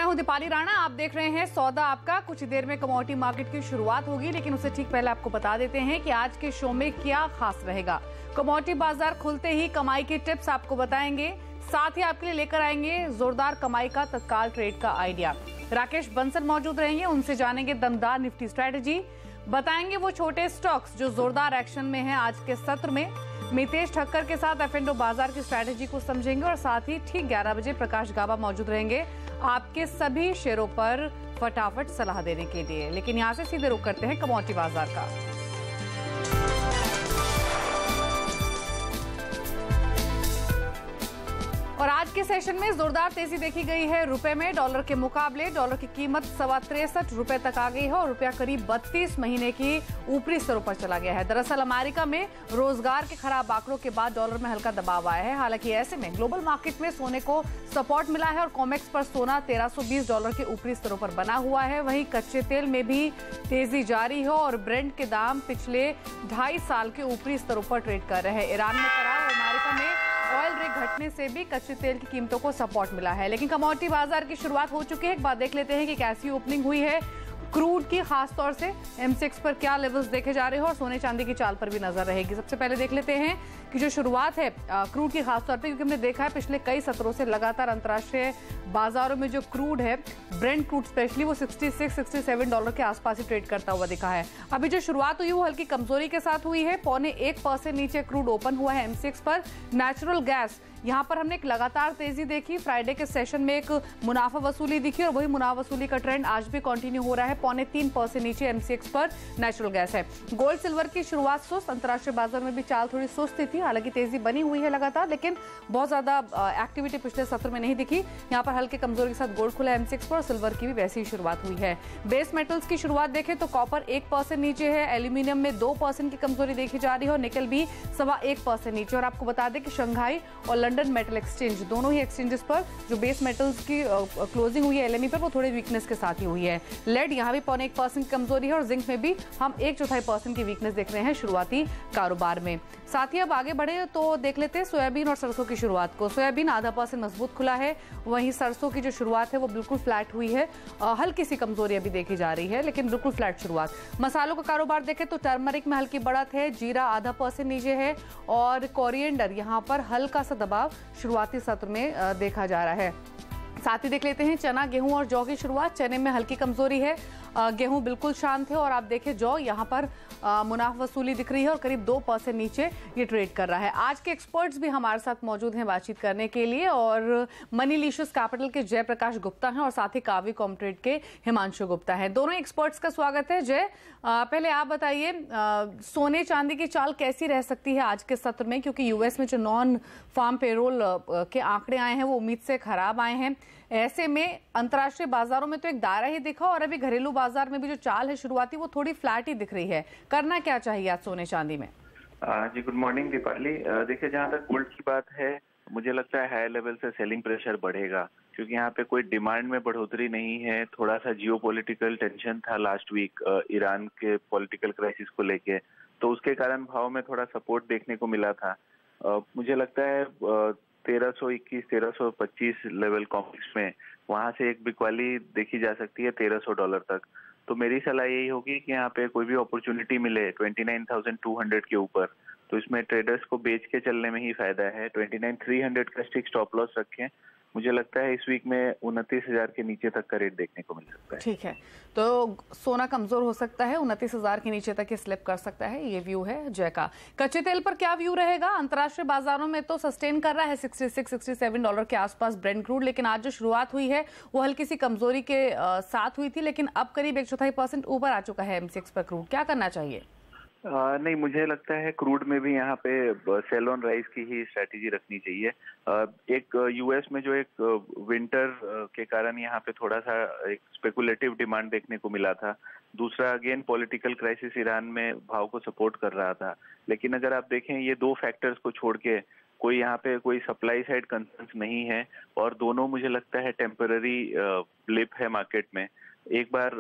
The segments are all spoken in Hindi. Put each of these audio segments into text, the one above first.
मैं हूं दीपाली राणा। आप देख रहे हैं सौदा आपका। कुछ देर में कमोडिटी मार्केट की शुरुआत होगी, लेकिन उससे ठीक पहले आपको बता देते हैं कि आज के शो में क्या खास रहेगा। कमोडिटी बाजार खुलते ही कमाई के टिप्स आपको बताएंगे, साथ ही आपके लिए लेकर आएंगे जोरदार कमाई का तत्काल ट्रेड का आइडिया। राकेश बंसल मौजूद रहेंगे, उनसे जानेंगे दमदार निफ्टी स्ट्रैटेजी, बताएंगे वो छोटे स्टॉक्स जो जोरदार एक्शन में हैं आज के सत्र में। मितेश ठक्कर के साथ एफ&ओ बाजार की स्ट्रैटेजी को समझेंगे और साथ ही ठीक 11 बजे प्रकाश गाबा मौजूद रहेंगे आपके सभी शेयरों पर फटाफट सलाह देने के लिए। लेकिन यहां से सीधे रुख करते हैं कमोडिटी बाजार का। और आज के सेशन में जोरदार तेजी देखी गई है रुपए में। डॉलर के मुकाबले डॉलर की कीमत 63 रुपए तक आ गई है और रुपया करीब 32 महीने की ऊपरी स्तरों पर चला गया है। दरअसल अमेरिका में रोजगार के खराब आंकड़ों के बाद डॉलर में हल्का दबाव आया है। हालांकि ऐसे में ग्लोबल मार्केट में सोने को सपोर्ट मिला है और कॉमेक्स पर सोना $1320 के ऊपरी स्तरों पर बना हुआ है। वहीं कच्चे तेल में भी तेजी जारी है और ब्रेंट के दाम पिछले 2.5 साल के ऊपरी स्तरों पर ट्रेड कर रहे हैं। ईरान में करार और अमेरिका में ऑयल रेट घटने से भी कच्चे तेल की कीमतों को सपोर्ट मिला है। लेकिन कमोडिटी बाजार की शुरुआत हो चुकी है। एक बात देख लेते हैं कि कैसी ओपनिंग हुई है क्रूड की, खास तौर से M6 पर क्या लेवल्स देखे जा रहे हैं और सोने चांदी की चाल पर भी नजर रहेगी। सबसे पहले देख लेते हैं कि जो शुरुआत है क्रूड की, खास तौर पे क्योंकि हमने देखा है पिछले कई सत्रों से लगातार अंतर्राष्ट्रीय बाजारों में जो क्रूड है, ब्रेंट क्रूड स्पेशली, वो $66-67 के आसपास ही ट्रेड करता हुआ दिखा है। अभी जो शुरुआत हुई वो हल्की कमजोरी के साथ हुई है। 0.25% नीचे क्रूड ओपन हुआ है M6 पर। नेचुरल गैस, यहां पर हमने एक लगातार तेजी देखी। फ्राइडे के सेशन में एक मुनाफा वसूली दिखी और वही मुनाफा वसूली का ट्रेंड आज भी कंटिन्यू हो रहा है। 0.3% नीचे M6 पर नेचुरल गैस है। गोल्ड सिल्वर की शुरुआत सुस्त, अंतर्राष्ट्रीय बाजार में भी चाल थोड़ी सुस्त थी। हालांकि तेजी बनी हुई है लगातार, लेकिन बहुत ज्यादा एक्टिविटी पिछले सत्र में नहीं दिखी। यहाँ पर हल्के कमजोरी के साथ गोल्ड खुला M6 पर और सिल्वर की भी वैसी ही शुरुआत हुई है। बेस मेटल्स की शुरुआत देखें तो कॉपर 1% नीचे है, एल्यूमिनियम में 2% की कमजोरी देखी जा रही है और निकल भी 1.25% नीचे। और आपको बता दें कि शंघाई और लंदन मेटल एक्सचेंज, दोनों ही एक्सचेंजेस पर जो बेस मेटल्स की क्लोजिंग हुई है LME पर, वो थोड़ी वीकनेस के साथ ही हुई है। लेड यहाँ भी 0.1% की कमजोरी है और जिंक में भी हम 1/4% की वीकनेस देख रहे हैं शुरुआती कारोबार में। साथ ही अब आगे बढ़े तो देख लेते हैं सोयाबीन और सरसों की शुरुआत को। सोयाबीन 0.5% मजबूत खुला है, वहीं सरसों की जो शुरुआत है वो बिल्कुल फ्लैट हुई है। हल्की सी कमजोरी अभी देखी जा रही है, लेकिन बिल्कुल फ्लैट शुरुआत। मसालों का कारोबार देखें तो टर्मरिक में हल्की बढ़त है, जीरा 0.5% नीचे है और कोरिएंडर यहाँ पर हल्का सा दबाव शुरुआती सत्र में देखा जा रहा है। साथ ही देख लेते हैं चना, गेहूं और जौ की शुरुआत। चने में हल्की कमजोरी है, गेहूं बिल्कुल शांत है और आप देखें जौ यहाँ पर मुनाफा वसूली दिख रही है और करीब 2% नीचे ये ट्रेड कर रहा है। आज के एक्सपर्ट्स भी हमारे साथ मौजूद हैं बातचीत करने के लिए और मनीलिशियस कैपिटल के जयप्रकाश गुप्ता हैं और साथ ही कावी कॉमट्रेड के हिमांशु गुप्ता हैं। दोनों एक्सपर्ट्स का स्वागत है। जय, पहले आप बताइए सोने चांदी की चाल कैसी रह सकती है आज के सत्र में, क्योंकि यूएस में जो नॉन फार्म पेरोल के आंकड़े आए हैं वो उम्मीद से खराब आए हैं। ऐसे में अंतर्राष्ट्रीय बाजारों में तो एक दायरा ही दिखा और अभी घरेलू बाजार में भी जो चाल है शुरुआती वो थोड़ी फ्लैट ही दिख रही है। करना क्या चाहिए आज सोने चांदी में? जी गुड मॉर्निंग दीपाली। देखिए, जहाँ तक गोल्ड की बात है, मुझे लगता है हाई लेवल से सेलिंग प्रेशर बढ़ेगा, क्योंकि यहाँ पे कोई डिमांड में बढ़ोतरी नहीं है। थोड़ा सा जियोपॉलिटिकल टेंशन था लास्ट वीक ईरान के पॉलिटिकल क्राइसिस को लेके, तो उसके कारण भाव में थोड़ा सपोर्ट देखने को मिला था। मुझे लगता है 1321-1325 लेवल कॉम्प्लेक्स में, वहां से एक बिकवाली देखी जा सकती है $1300 तक। तो मेरी सलाह यही होगी कि यहाँ पे कोई भी अपॉर्चुनिटी मिले 29,200 के ऊपर, तो इसमें ट्रेडर्स को बेच के चलने में ही फायदा है। 29,300 का स्टिक स्टॉप लॉस रखें। मुझे लगता है इस वीक में 29,000 के नीचे तक का रेट देखने को मिल सकता है। ठीक है, तो सोना कमजोर हो सकता है, 29,000 के नीचे तक स्लिप कर सकता है, ये व्यू है जय का। कच्चे तेल पर क्या व्यू रहेगा? अंतर्राष्ट्रीय बाजारों में तो सस्टेन कर रहा है $66-67 के आसपास ब्रेंट क्रूड, लेकिन आज जो शुरुआत हुई है वो हल्की सी कमजोरी के साथ हुई थी, लेकिन अब करीब 1/4% ऊपर आ चुका है M6 पर क्रूड। क्या करना चाहिए? नहीं, मुझे लगता है क्रूड में भी यहाँ पे सेल ऑन राइज की ही स्ट्रेटेजी रखनी चाहिए। एक यूएस में जो एक विंटर के कारण यहाँ पे थोड़ा सा एक स्पेकुलेटिव डिमांड देखने को मिला था। दूसरा, अगेन पॉलिटिकल क्राइसिस ईरान में भाव को सपोर्ट कर रहा था। लेकिन अगर आप देखें, ये दो फैक्टर्स को छोड़ के कोई यहाँ पे कोई सप्लाई साइड कंसर्न्स नहीं है और दोनों मुझे लगता है टेम्पररी ब्लिप है मार्केट में। एक बार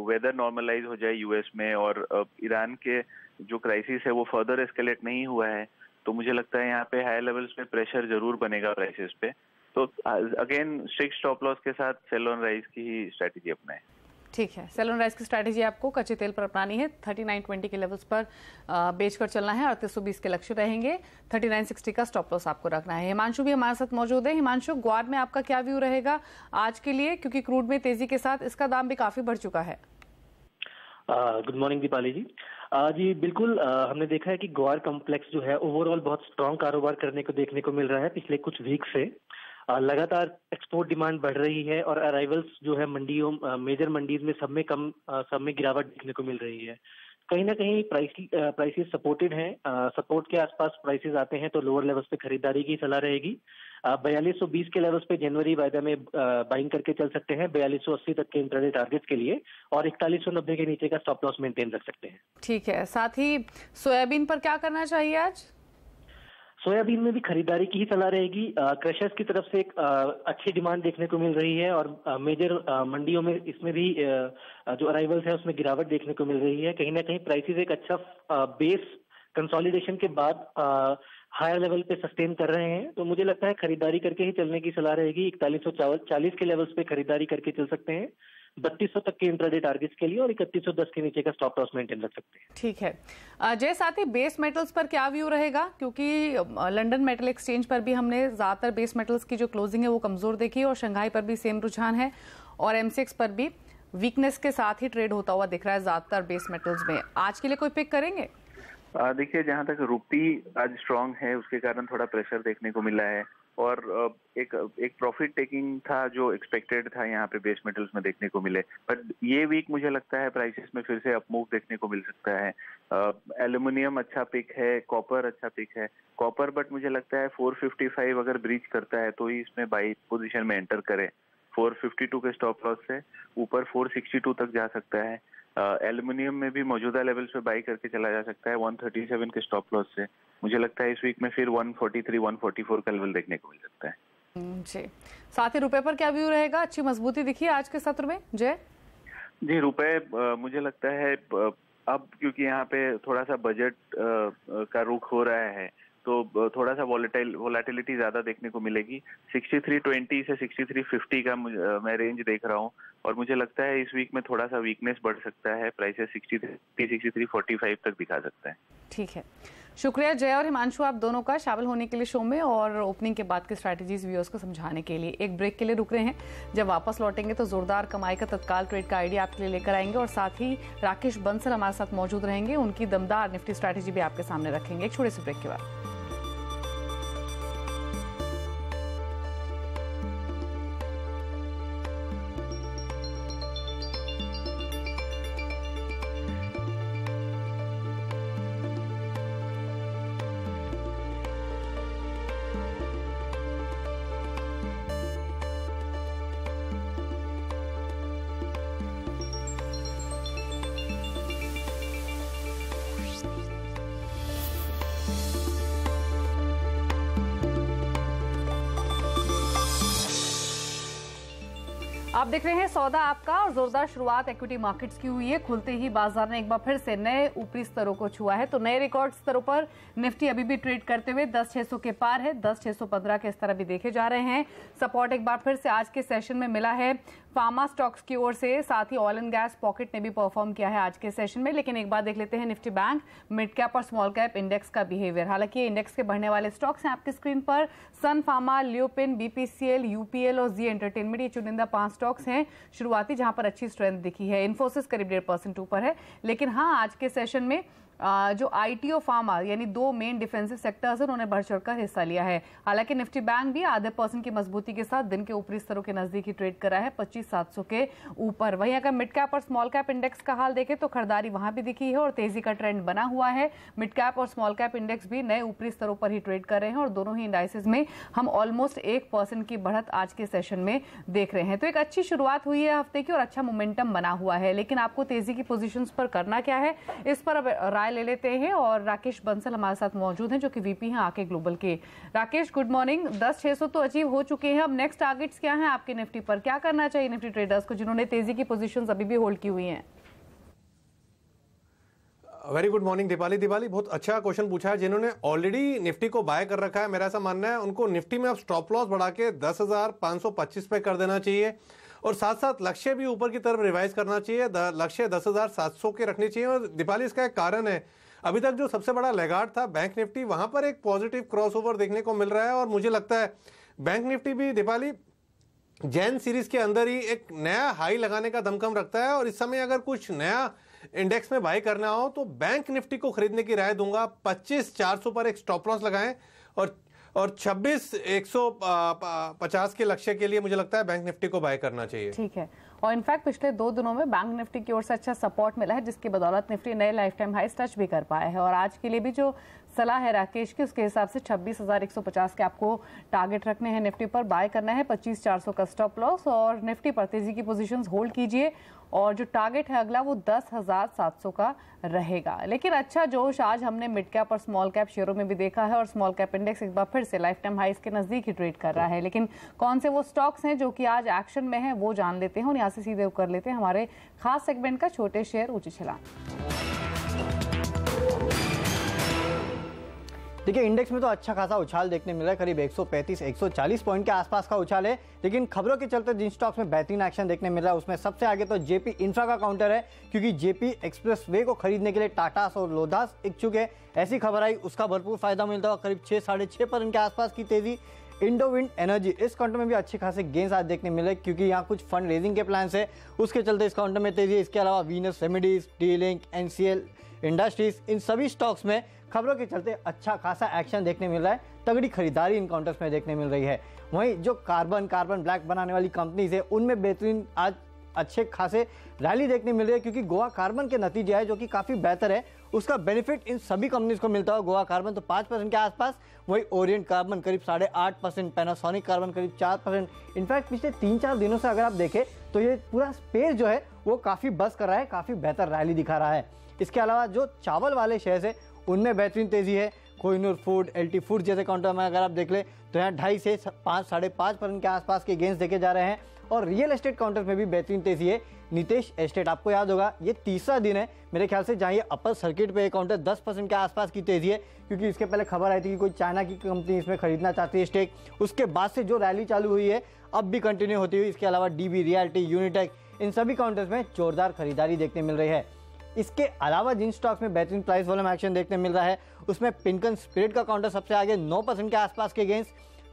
वेदर नॉर्मलाइज हो जाए यूएस में और ईरान के जो क्राइसिस है वो फर्दर एस्केलेट नहीं हुआ है, तो मुझे लगता है यहाँ पे हाई लेवल्स पे प्रेशर जरूर बनेगा प्राइसेस पे। तो अगेन स्ट्रिक्ट स्टॉप लॉस के साथ सेल ऑन राइज की ही स्ट्रैटेजी अपनाएं। ठीक है, सेल ऑन राइज की स्ट्रैटेजी आपको कच्चे तेल पर अपनानी है। 39.20 के लेवल्स पर बेचकर चलना है। 3820 के लक्ष्य रहेंगे। 3960 का स्टॉप लॉस आपको रखना है। हिमांशु भी हमारे साथ मौजूद है। हिमांशु, ग्वाड में आपका क्या व्यू रहेगा आज के लिए, क्योंकि क्रूड में तेजी के साथ इसका दाम भी काफी बढ़ चुका है? गुड मॉर्निंग दीपाली जी। जी बिल्कुल, हमने देखा है कि ग्वार कॉम्प्लेक्स जो है ओवरऑल बहुत स्ट्रांग कारोबार करने को देखने को मिल रहा है पिछले कुछ वीक से। लगातार एक्सपोर्ट डिमांड बढ़ रही है और अराइवल्स जो है मंडियों, मेजर मंडीज में सब में गिरावट देखने को मिल रही है। कहीं ना कहीं प्राइसेस सपोर्टेड हैं। सपोर्ट के आसपास प्राइसेस आते हैं तो लोअर लेवल्स पे खरीदारी की सलाह रहेगी। 4220 के लेवल्स पे जनवरी वायदा में बाइंग करके चल सकते हैं 4280 तक के इंट्राडे टारगेट्स के लिए, और 4190 के नीचे का स्टॉप लॉस मेंटेन रख सकते हैं। ठीक है, साथ ही सोयाबीन पर क्या करना चाहिए आज? सोयाबीन में भी खरीदारी की ही सलाह रहेगी। क्रशर्स की तरफ से एक अच्छी डिमांड देखने को मिल रही है और मेजर मंडियों में इसमें भी जो अराइवल्स है उसमें गिरावट देखने को मिल रही है। कहीं ना कहीं प्राइसेस एक अच्छा बेस कंसोलिडेशन के बाद हायर लेवल पे सस्टेन कर रहे हैं, तो मुझे लगता है खरीदारी करके ही चलने की सलाह रहेगी। 4140 के लेवल्स पे खरीदारी करके चल सकते हैं 3200 तक के इंट्राडे टारगेट्स के लिए, और 3110 के नीचे का स्टॉप लॉस मेंटेन रख सकते हैं। ठीक है जय, साथ ही बेस मेटल्स पर क्या व्यू रहेगा, क्योंकि लंदन मेटल एक्सचेंज पर भी हमने ज्यादातर बेस मेटल्स की जो क्लोजिंग है वो कमजोर देखी और शंघाई पर भी सेम रुझान है और एमसीएक्स पर भी वीकनेस के साथ ही ट्रेड होता हुआ दिख रहा है ज्यादातर बेस मेटल्स में। आज के लिए कोई पिक करेंगे? देखिए, जहां तक रुपी आज स्ट्रांग है उसके कारण थोड़ा प्रेशर देखने को मिला है और एक प्रॉफिट टेकिंग था जो एक्सपेक्टेड था यहाँ पे बेस मेटल्स में देखने को मिले। बट ये वीक मुझे लगता है प्राइसेस में फिर से अप मूव देखने को मिल सकता है। एल्यूमिनियम अच्छा पिक है, कॉपर अच्छा पिक है। कॉपर बट मुझे लगता है 455 अगर ब्रीच करता है तो ही इसमें बाई पोजिशन में एंटर करे। 452 के स्टॉप लॉस से ऊपर 462 तक जा सकता है। एल्यूमिनियम में भी मौजूदा लेवल्स पे बाई करके चला जा सकता है 137 के स्टॉप लॉस से। मुझे लगता है इस वीक में फिर 143 144 का लेवल देखने को मिल सकता है। जी, साथ ही रुपए पर क्या व्यू रहेगा? अच्छी मजबूती दिखी आज के सत्र में जय? जी, रुपए मुझे लगता है अब क्योंकि यहाँ पे थोड़ा सा बजट का रुख हो रहा है तो थोड़ा सा वोलेटिलिटी ज्यादा देखने को मिलेगी। 6320 से 6350 का मैं रेंज देख रहा हूँ और मुझे लगता है इस वीक में थोड़ा सा वीकनेस बढ़ सकता है। प्राइसेस 6345 तक दिखा सकता है। ठीक है, शुक्रिया जय और हिमांशु आप दोनों का शामिल होने के लिए शो में और ओपनिंग के बाद की स्ट्रैटेजीज व्यूअर्स को समझाने के लिए। एक ब्रेक के लिए रुक रहे हैं, जब वापस लौटेंगे तो जोरदार कमाई का तत्काल ट्रेड का आइडिया आपके लिए लेकर आएंगे और साथ ही राकेश बंसल हमारे साथ मौजूद रहेंगे। उनकी दमदार निफ्टी स्ट्रैटेजी भी आपके सामने रखेंगे एक छोटे से ब्रेक के बाद। आप देख रहे हैं सौदा आपका और जोरदार शुरुआत इक्विटी मार्केट्स की हुई है। खुलते ही बाजार ने एक बार फिर से नए ऊपरी स्तरों को छुआ है, तो नए रिकॉर्ड स्तरों पर निफ्टी अभी भी ट्रेड करते हुए 10,600 के पार है। 10,615 के इस तरह भी देखे जा रहे हैं। सपोर्ट एक बार फिर से आज के सेशन में मिला है फार्मा स्टॉक्स की ओर से, साथ ही ऑयल एंड गैस पॉकेट ने भी परफॉर्म किया है आज के सेशन में। लेकिन एक बार देख लेते हैं निफ्टी बैंक, मिड कैप और स्मॉल कैप इंडेक्स का बिहेवियर। हालांकि इंडेक्स के बढ़ने वाले स्टॉक्स हैं आपकी स्क्रीन पर, सन फार्मा, लियोपिन, बीपीसीएल, यूपीएल और जी एंटरटेनमेंट, ये चुनिंदा 5 स्टॉक्स हैं शुरुआती जहां पर अच्छी स्ट्रेंथ दिखी है। इन्फोसिस करीब 1.5% ऊपर है। लेकिन हाँ, आज के सेशन में जो आईटी और फार्मा यानी 2 मेन डिफेंसिव सेक्टर्स हैं उन्होंने बढ़ चढ़कर हिस्सा लिया है। हालांकि निफ्टी बैंक भी आधे % की मजबूती के साथ दिन के ऊपरी स्तरों के नजदीक ही ट्रेड करा है 25,700 के ऊपर। वहीं अगर मिड कैप और स्मॉल कैप इंडेक्स का हाल देखें तो खरीदारी वहां भी दिखी है और तेजी का ट्रेंड बना हुआ है। मिड कैप और स्मॉल कैप इंडेक्स भी नए ऊपरी स्तरों पर ही ट्रेड कर रहे हैं और दोनों ही इंडाइसेस में हम ऑलमोस्ट 1% की बढ़त आज के सेशन में देख रहे हैं। तो एक अच्छी शुरुआत हुई है हफ्ते की और अच्छा मोमेंटम बना हुआ है। लेकिन आपको तेजी की पोजीशंस पर करना क्या है, इस पर अब राय ले लेते हैं और राकेश बंसल हमारे साथ मौजूद हैं जो कि वीपी हैं आके ग्लोबल के। Rakesh good morning. 10,600 तो अचीव हो चुके हैं, अब नेक्स्ट टारगेट्स क्या हैं आपके निफ्टी पर? क्या करना चाहिए निफ्टी ट्रेडर्स को जिन्होंने तेजी की पोजीशंस अभी भी होल्ड की हुई हैं? Very good morning Deepali. Deepali बहुत अच्छा क्वेश्चन पूछा है। जिन्होंने ऑलरेडी निफ्टी को बाय कर रखा है, मेरा ऐसा मानना है उनको निफ्टी में अब स्टॉप लॉस बढ़ा के 10,525 पे कर देना चाहिए और साथ साथ लक्ष्य भी ऊपर की तरफ रिवाइज करना चाहिए। लक्ष्य 10,700 के रखनी चाहिए। और दीपाली इसका एक कारण है, अभी तक जो सबसे बड़ा लेगार्ड था बैंक निफ्टी, वहां पर एक पॉजिटिव क्रॉसओवर देखने को मिल रहा है और मुझे लगता है बैंक निफ्टी भी दीपाली जैन सीरीज के अंदर ही एक नया हाई लगाने का दमखम रखता है। और इस समय अगर कुछ नया इंडेक्स में बाय करना हो तो बैंक निफ्टी को खरीदने की राय दूंगा। 25,400 पर एक स्टॉप लॉस लगाएं और 26,150 के लक्ष्य के लिए मुझे लगता है बैंक निफ्टी को बाय करना चाहिए। ठीक है। और इनफैक्ट पिछले 2 दिनों में बैंक निफ्टी की ओर से अच्छा सपोर्ट मिला है, जिसकी बदौलत निफ्टी नए लाइफ टाइम हाई टच भी कर पाया है। और आज के लिए भी जो सलाह है राकेश की, उसके हिसाब से 26,150 के आपको टारगेट रखने हैं। निफ्टी पर बाय करना है 25,400 का स्टॉप लॉस और निफ्टी पर तेजी की पोजीशंस होल्ड कीजिए और जो टारगेट है अगला वो 10,700 का रहेगा। लेकिन अच्छा जोश आज हमने मिड कैप और स्मॉल कैप शेयरों में भी देखा है और स्मॉल कैप इंडेक्स एक बार फिर से लाइफ टाइम हाईस के नजदीक ही ट्रेड कर रहा है। लेकिन कौन से वो स्टॉक्स हैं जो कि आज एक्शन में है वो जान लेते हैं और यहाँ से सीधे कर लेते हैं हमारे खास सेगमेंट का छोटे शेयर ऊंची छलांग। देखिए इंडेक्स में तो अच्छा खासा उछाल देखने मिल रहा है, करीब 135-140 पॉइंट के आसपास का उछाल है। लेकिन खबरों के चलते जिन स्टॉक्स में बेहतरीन एक्शन देखने मिल रहा है उसमें सबसे आगे तो जेपी इंफ्रा का काउंटर है, क्योंकि जेपी एक्सप्रेस वे को खरीदने के लिए टाटास और लोधास इच्छुक है। ऐसी खबर आई, उसका भरपूर फायदा मिलता है। करीब 6-6.5% के आसपास की तेजी। इंडो विंड एनर्जी, इस काउंटर में भी अच्छे खासे गेंस आज देखने मिले क्योंकि यहाँ कुछ फंड रेजिंग के प्लान्स है, उसके चलते इस काउंटर में तेजी। इसके अलावा Venus Remedies, D Link, NCL Industries, इन सभी स्टॉक्स में खबरों के चलते अच्छा खासा एक्शन देखने मिल रहा है। तगड़ी खरीदारी इन काउंटर्स में देखने मिल रही है। वहीं जो कार्बन ब्लैक बनाने वाली कंपनीज है उनमें बेहतरीन आज अच्छे खासे रैली देखने मिल रही है, क्योंकि गोवा कार्बन के नतीजे है जो कि काफी बेहतर है, उसका बेनिफिट इन सभी कंपनीज को मिलता है। गोवा कार्बन तो 5% के आसपास, वही ओरिएंट कार्बन करीब 8.5%, पैनासोनिक कार्बन करीब 4%। इनफैक्ट पिछले 3-4 दिनों से अगर आप देखें तो ये पूरा स्पेस जो है वो काफी बस कर रहा है, काफी बेहतर रैली दिखा रहा है। इसके अलावा जो चावल वाले शेयर है उनमें बेहतरीन तेजी है। कोहिनूर फूड, एलटी फूड जैसे काउंटर में अगर आप देख ले तो यहाँ 2.5 से 5-5.5% के आसपास के गेंस देखे जा रहे हैं। और रियल एस्टेट काउंटर में भी बेहतरीन तेजी है। नितेश एस्टेट, आपको याद होगा ये तीसरा दिन है मेरे ख्याल से जहाँ ये अपर सर्किट पे काउंटर 10% के आसपास की तेजी है, क्योंकि इसके पहले खबर आई थी कि कोई चाइना की कंपनी इसमें खरीदना चाहती है स्टेक। उसके बाद से जो रैली चालू हुई है अब भी कंटिन्यू होती हुई। इसके अलावा डीबी रियल्टी, यूनिटेक, इन सभी काउंटर्स में जोरदार खरीदारी देखने मिल रही है। इसके अलावा जिन स्टॉक्स में बेहतरीन प्राइस वॉल्यूम एक्शन देखने मिल रहा है उसमें पिनकन स्पिरिट का काउंटर सबसे आगे, 9% के आसपास के गेंस।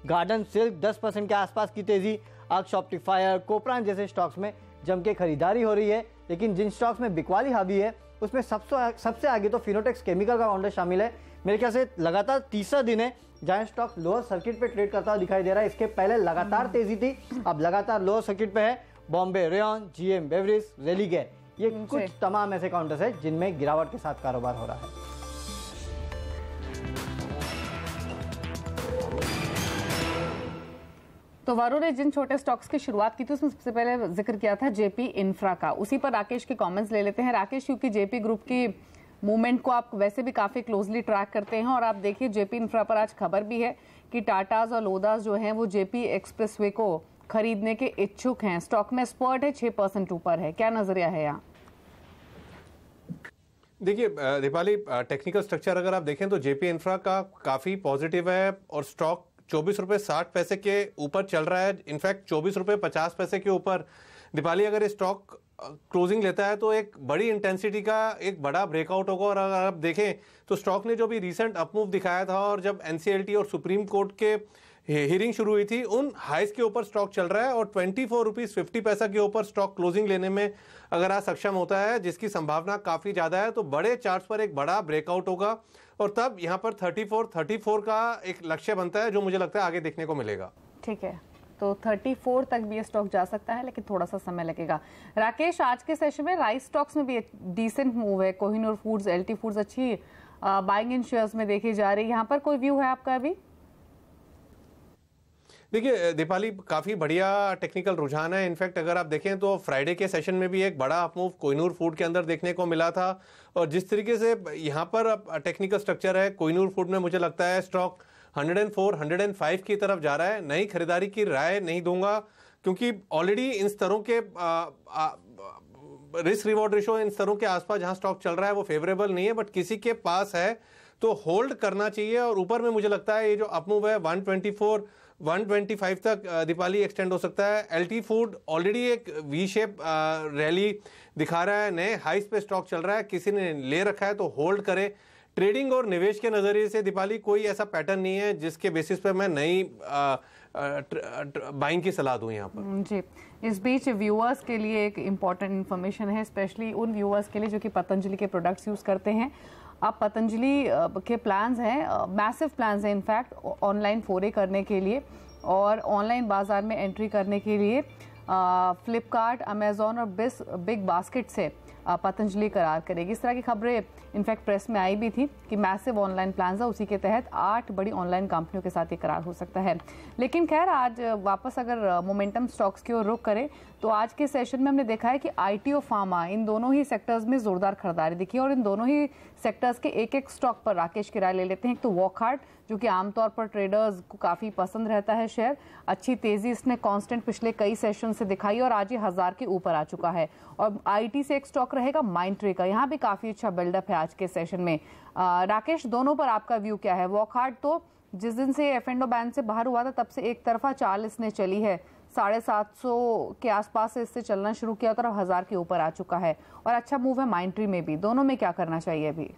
गार्डन सिल्क 10% के आसपास की तेजी। अक्ष ऑप्टिफायर, कोपरान जैसे स्टॉक्स में जम के खरीदारी हो रही है। लेकिन जिन स्टॉक्स में बिकवाली हावी है उसमें सबसे आगे तो फिनोटेक्स केमिकल का काउंटर शामिल है। मेरे ख्याल से लगातार तीसरा दिन है जहां स्टॉक लोअर सर्किट पे ट्रेड करता हुआ दिखाई दे रहा है। इसके पहले लगातार तेजी थी, अब लगातार लोअर सर्किट पे है। Bombay rayon, GM beverage, Religare, ये कुछ तमाम ऐसे काउंटर्स है जिनमें गिरावट के साथ कारोबार हो रहा है। तो वरुण ने जिन छोटे स्टॉक्स की शुरुआत की थी उसमें सबसे पहले जिक्र किया था जेपी इंफ्रा का, उसी पर राकेश के कमेंट्स ले लेते हैं। राकेश, क्योंकि जेपी ग्रुप की मूवमेंट को आप वैसे भी काफी क्लोजली ट्रैक करते हैं और आप देखिए जेपी इंफ्रा पर आज खबर भी है कि टाटास और लोदास जो हैं वो जेपी एक्सप्रेसवे को खरीदने के इच्छुक हैं। स्टॉक में स्पर्ट है 6% ऊपर है, क्या नजरिया है यहाँ? देखिए दीपाली, टेक्निकल स्ट्रक्चर अगर आप देखें तो जेपी इंफ्रा का काफी पॉजिटिव है और स्टॉक 24 रुपए 60 पैसे के ऊपर चल रहा है। इनफैक्ट 24 रुपए 50 पैसे के ऊपर दीपाली अगर ये स्टॉक क्लोजिंग लेता है तो एक बड़ी इंटेंसिटी का एक बड़ा ब्रेकआउट होगा। और अगर आप देखें तो स्टॉक ने जो भी रिसेंट अपमूव दिखाया था और जब एनसीएलटी और सुप्रीम कोर्ट के हियरिंग शुरू हुई थी उन हाइस के ऊपर स्टॉक चल रहा है और 24 रुपीज 50 पैसा के ऊपर स्टॉक क्लोजिंग लेने में अगर आज सक्षम होता है, जिसकी संभावना काफी ज्यादा है, तो बड़े चार्ट्स पर एक बड़ा ब्रेकआउट होगा और तब यहाँ पर 34 का एक लक्ष्य बनता है जो मुझे लगता है आगे देखने को मिलेगा। ठीक है, तो 34 तक भी ये स्टॉक जा सकता है, लेकिन थोड़ा सा समय लगेगा। राकेश, आज के सेशन में राइस स्टॉक्स में भी डिसेंट मूव है। कोहिनूर फूड्स, एलटी फूड्स अच्छी बाइंग इन शेयर्स में देखी जा रही है, यहाँ पर कोई व्यू है आपका अभी? देखिए दीपाली, काफी बढ़िया टेक्निकल रुझान है। इनफैक्ट अगर आप देखें तो फ्राइडे के सेशन में भी एक बड़ा अपमूव कोहिनूर फूड के अंदर देखने को मिला था और जिस तरीके से यहाँ पर टेक्निकल स्ट्रक्चर है कोहिनूर फूड में, मुझे लगता है स्टॉक 104, 105 की तरफ जा रहा है। नई खरीदारी की राय नहीं दूंगा क्योंकि ऑलरेडी इन स्तरों के रिस्क रिवॉर्ड रेशो इन स्तरों के आसपास जहां स्टॉक चल रहा है वो फेवरेबल नहीं है, बट किसी के पास है तो होल्ड करना चाहिए। और ऊपर में मुझे लगता है ये जो अपमूव है 124 125 तक दीपाली एक्सटेंड हो सकता है। एलटी फूड ऑलरेडी एक वी शेप रैली दिखा रहा है, नए हाइस पे स्टॉक चल रहा है, किसी ने ले रखा है तो होल्ड करे। ट्रेडिंग और निवेश के नजरिए से दीपाली कोई ऐसा पैटर्न नहीं है जिसके बेसिस पे मैं नई बाइंग की सलाह दूं यहाँ पर। जी, इस बीच व्यूअर्स के लिए एक इम्पॉर्टेंट इन्फॉर्मेशन है, स्पेशली उन व्यूअर्स के लिए जो कि पतंजलि के प्रोडक्ट्स यूज करते हैं। अब पतंजलि के प्लान्स हैं, मैसिव प्लान्स हैं इनफैक्ट ऑनलाइन फोरे करने के लिए और ऑनलाइन बाजार में एंट्री करने के लिए फ्लिपकार्ट, अमेजॉन और बिग बास्केट से पतंजलि करार करेगी। इस तरह की खबरें इनफैक्ट प्रेस में आई भी थी कि मैसिव ऑनलाइन प्लान है, उसी के तहत 8 बड़ी ऑनलाइन कंपनियों के साथ ये करार हो सकता है। लेकिन खैर आज वापस अगर मोमेंटम स्टॉक्स की ओर रुख करें तो आज के सेशन में हमने देखा है कि आईटी और फार्मा इन दोनों ही सेक्टर्स में जोरदार खरीदारी दिखी और इन दोनों ही सेक्टर्स के एक एक स्टॉक पर राकेश की राय ले लेते हैं। एक तो वॉकहार्ट जो कि आमतौर पर ट्रेडर्स को काफी पसंद रहता है शेयर, अच्छी तेजी इसने कांस्टेंट पिछले कई सेशन से दिखाई और आज ये 1000 के ऊपर आ चुका है। और आईटी से एक स्टॉक रहेगा माइंडट्री का, यहाँ भी काफी अच्छा बिल्डअप है आज के सेशन में। राकेश, दोनों पर आपका व्यू क्या है? वॉकहार्ट तो जिस दिन से एफ&ओ बैन से बाहर हुआ था तब से एक तरफा चाल इसने चली है, 750 के आसपास से इससे चलना शुरू किया और 1000 के ऊपर आ चुका है और अच्छा मूव है माइंडट्री में भी। दोनों में क्या करना चाहिए अभी?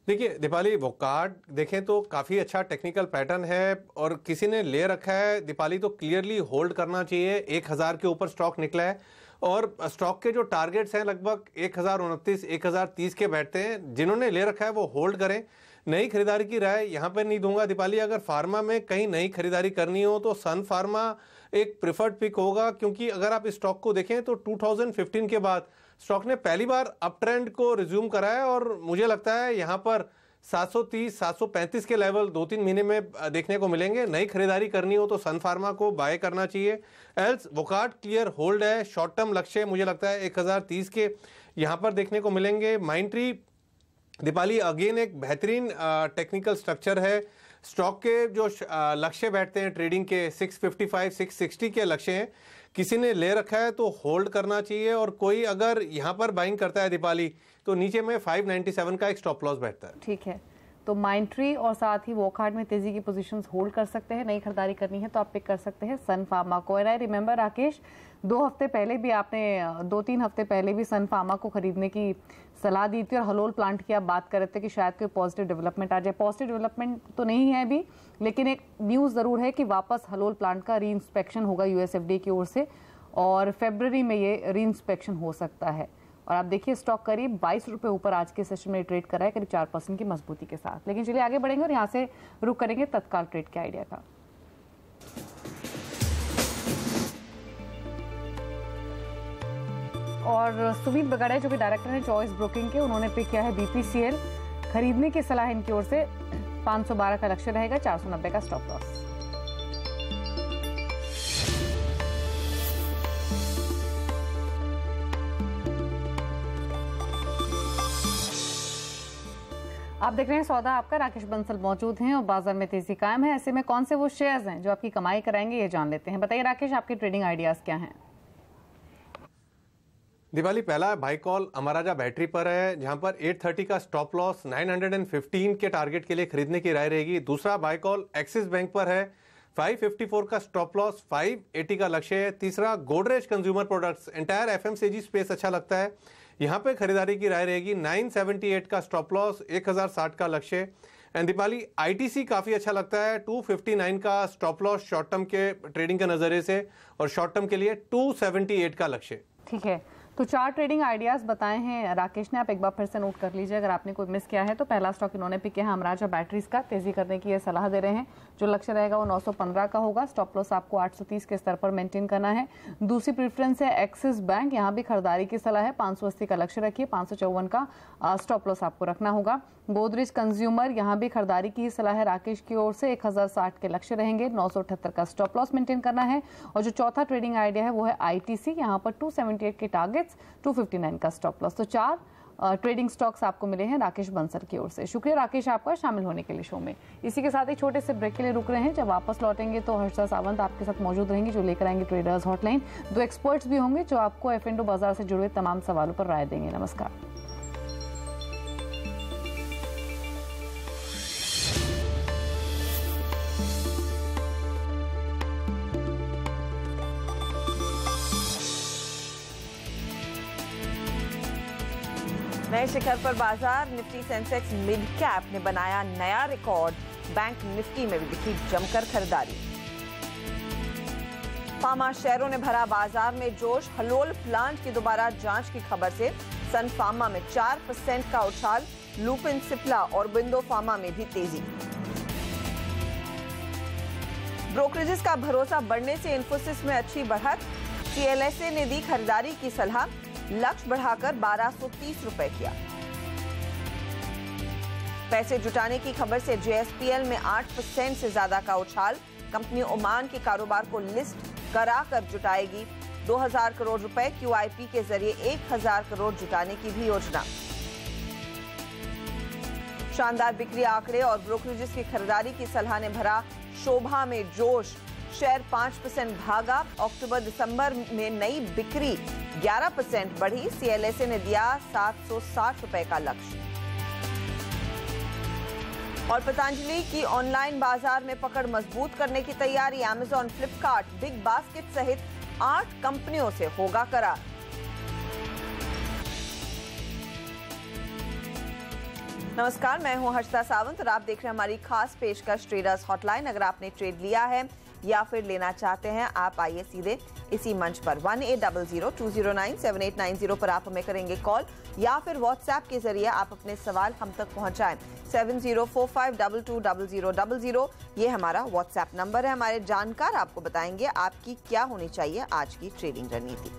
देखिए दीपाली, वॉकहार्ट देखें तो काफ़ी अच्छा टेक्निकल पैटर्न है और किसी ने ले रखा है दीपाली तो क्लियरली होल्ड करना चाहिए। 1000 के ऊपर स्टॉक निकला है और स्टॉक के जो टारगेट्स हैं लगभग 1029 1030 के बैठते हैं। जिन्होंने ले रखा है वो होल्ड करें। नई खरीदारी की राय यहाँ पर नहीं दूंगा दीपाली। अगर फार्मा में कहीं नई खरीदारी करनी हो तो सन फार्मा एक प्रिफर्ड पिक होगा, क्योंकि अगर आप इस स्टॉक को देखें तो 2015 के बाद स्टॉक ने पहली बार अप ट्रेंड को रिज्यूम करा है और मुझे लगता है यहाँ पर 730 735 के लेवल 2-3 महीने में देखने को मिलेंगे। नई खरीदारी करनी हो तो सन फार्मा को बाय करना चाहिए। एल्स वॉकहार्ट क्लियर होल्ड है। शॉर्ट टर्म लक्ष्य मुझे लगता है 1030 के यहाँ पर देखने को मिलेंगे। माइंडट्री दीपाली अगेन एक बेहतरीन टेक्निकल स्ट्रक्चर है। स्टॉक के जो लक्ष्य बैठते हैं ट्रेडिंग के 655 660 के लक्ष्य हैं। किसी ने ले रखा है तो होल्ड करना चाहिए और कोई अगर यहाँ पर बाइंग करता है दीपाली तो नीचे में 597 का एक स्टॉप लॉस बैठता है। ठीक है, तो माइंडट्री और साथ ही वॉकहार्ट में तेजी की पोजीशंस होल्ड कर सकते हैं। नई खरीदारी करनी है तो आप पिक कर सकते हैं सन फार्मा को। और आई रिमेंबर राकेश, 2 हफ्ते पहले भी आपने 2-3 हफ्ते पहले भी सन फार्मा को खरीदने की सलाह दी थी और हलोल प्लांट की आप बात कर रहे थे कि शायद कोई पॉजिटिव डेवलपमेंट आ जाए। पॉजिटिव डेवलपमेंट तो नहीं है अभी, लेकिन एक न्यूज़ ज़रूर है कि वापस हलोल प्लांट का री इंस्पेक्शन होगा यूएसएफडीए की ओर से और फरवरी में ये री इंस्पेक्शन हो सकता है। और आप देखिए स्टॉक करीब 22 रुपए ऊपर आज के सेशन में ट्रेड कर रहा है, करीब 4% की मजबूती के साथ। लेकिन चलिए आगे बढ़ेंगे और यहाँ से रुक करेंगे तत्काल ट्रेड के आइडिया का। और सुमित बगाड़े जो कि डायरेक्टर हैं चॉइस ब्रोकिंग के, उन्होंने पिक किया है बीपीसीएल। खरीदने की सलाह इनकी ओर से 512 का लक्ष्य रहेगा, 490 का स्टॉप लॉस। आप देख रहे हैं सौदा आपका, राकेश बंसल मौजूद हैं और बाजार में तेजी कायम है। ऐसे में कौन से वो शेयर्स हैं जो आपकी कमाई कराएंगे ये जान लेते हैं। बताइए राकेश, आपके ट्रेडिंग आइडियाज क्या हैं? दीपाली, पहला बाई कॉल अमराजा बैटरी पर है जहां पर 830 का स्टॉप लॉस 915 के टारगेट के लिए खरीदने की राय रहेगी। दूसरा बाई कॉल एक्सिस बैंक पर है, 554 का स्टॉप लॉस 580 का लक्ष्य है। तीसरा Godrej consumer products, entire FMCG space अच्छा लगता है, यहाँ पे खरीदारी की राय रहेगी। 978 का स्टॉप लॉस 1060 का लक्ष्य। एंड दीपाली आईटीसी काफी अच्छा लगता है, 259 का स्टॉप लॉस शॉर्ट टर्म के ट्रेडिंग के नजरिए से और शॉर्ट टर्म के लिए 278 का लक्ष्य। ठीक है, तो 4 ट्रेडिंग आइडियाज बताए हैं राकेश ने, आप एक बार फिर से नोट कर लीजिए अगर आपने कोई मिस किया है तो। पहला स्टॉक इन्होंने पिक किया है अमराजा बैटरीज का, तेजी करने की ये सलाह दे रहे हैं। जो लक्ष्य रहेगा वो 915 का होगा, स्टॉप लॉस आपको 830 के स्तर पर मेंटेन करना है। दूसरी प्रेफरेंस है एक्सिस बैंक, यहाँ भी खरीदारी की सलाह है, 580 का लक्ष्य रखिए, 554 का स्टॉप लॉस आपको रखना होगा। गोदरेज कंज्यूमर, यहाँ भी खरीदारी की सलाह है राकेश की ओर से, 1060 के लक्ष्य रहेंगे, 978 का स्टॉप लॉस मेंटेन करना है। और जो चौथा ट्रेडिंग आइडिया है वो है आईटीसी, यहाँ पर 278 के टारगेट्स, 259 का स्टॉप लॉस। तो 4 ट्रेडिंग स्टॉक्स आपको मिले हैं राकेश बंसल की ओर से। शुक्रिया राकेश आपका शामिल होने के लिए शो में। इसी के साथ ही छोटे से ब्रेक के लिए रुक रहे हैं। जब वापस लौटेंगे तो हर्षा सावंत आपके साथ मौजूद रहेंगी जो लेकर आएंगे ट्रेडर्स हॉटलाइन। 2 एक्सपर्ट्स भी होंगे जो आपको F&O बाजार से जुड़े तमाम सवालों पर राय देंगे। नमस्कार। नए शिखर पर बाजार, निफ्टी सेंसेक्स मिड कैप ने बनाया नया रिकॉर्ड। बैंक निफ्टी में भी दिखी जमकर खरीदारी। फार्मा शेयरों ने भरा बाजार में जोश। हलोल प्लांट की दोबारा जांच की खबर से सन फार्मा में 4% का उछाल। लुपिन, सिप्ला और बिंदो फार्मा में भी तेजी। ब्रोकरेजेस का भरोसा बढ़ने से इन्फोसिस में अच्छी बढ़त। CLSA ने दी खरीदारी की सलाह, लक्ष्य बढ़ाकर 1230 रुपए किया। पैसे जुटाने की खबर से JSPL में 8% से ज्यादा का उछाल। कंपनी ओमान के कारोबार को लिस्ट कराकर जुटाएगी 2000 करोड़ रुपए। QIP के जरिए 1000 करोड़ जुटाने की भी योजना। शानदार बिक्री आंकड़े और ब्रोकरेजेस की खरीदारी की सलाह ने भरा शोभा में जोश। शेयर 5% भागा। अक्टूबर-दिसंबर में नई बिक्री 11% बढ़ी। CLSA ने दिया 760 रुपए का लक्ष्य। और पतंजलि की ऑनलाइन बाजार में पकड़ मजबूत करने की तैयारी। Amazon, फ्लिपकार्ट, बिग बास्केट सहित 8 कंपनियों से होगा करार। नमस्कार, मैं हूं हर्षा सावंत और आप देख रहे हैं हमारी खास पेशकश ट्रेडर्स हॉटलाइन। अगर आपने ट्रेड लिया है या फिर लेना चाहते हैं, आप आइए सीधे इसी मंच पर 1800-209-7890 पर आप हमें करेंगे कॉल या फिर व्हाट्सएप के जरिए आप अपने सवाल हम तक पहुंचाएं। 7045220000 ये हमारा व्हाट्सएप नंबर है। हमारे जानकार आपको बताएंगे आपकी क्या होनी चाहिए आज की ट्रेडिंग रणनीति।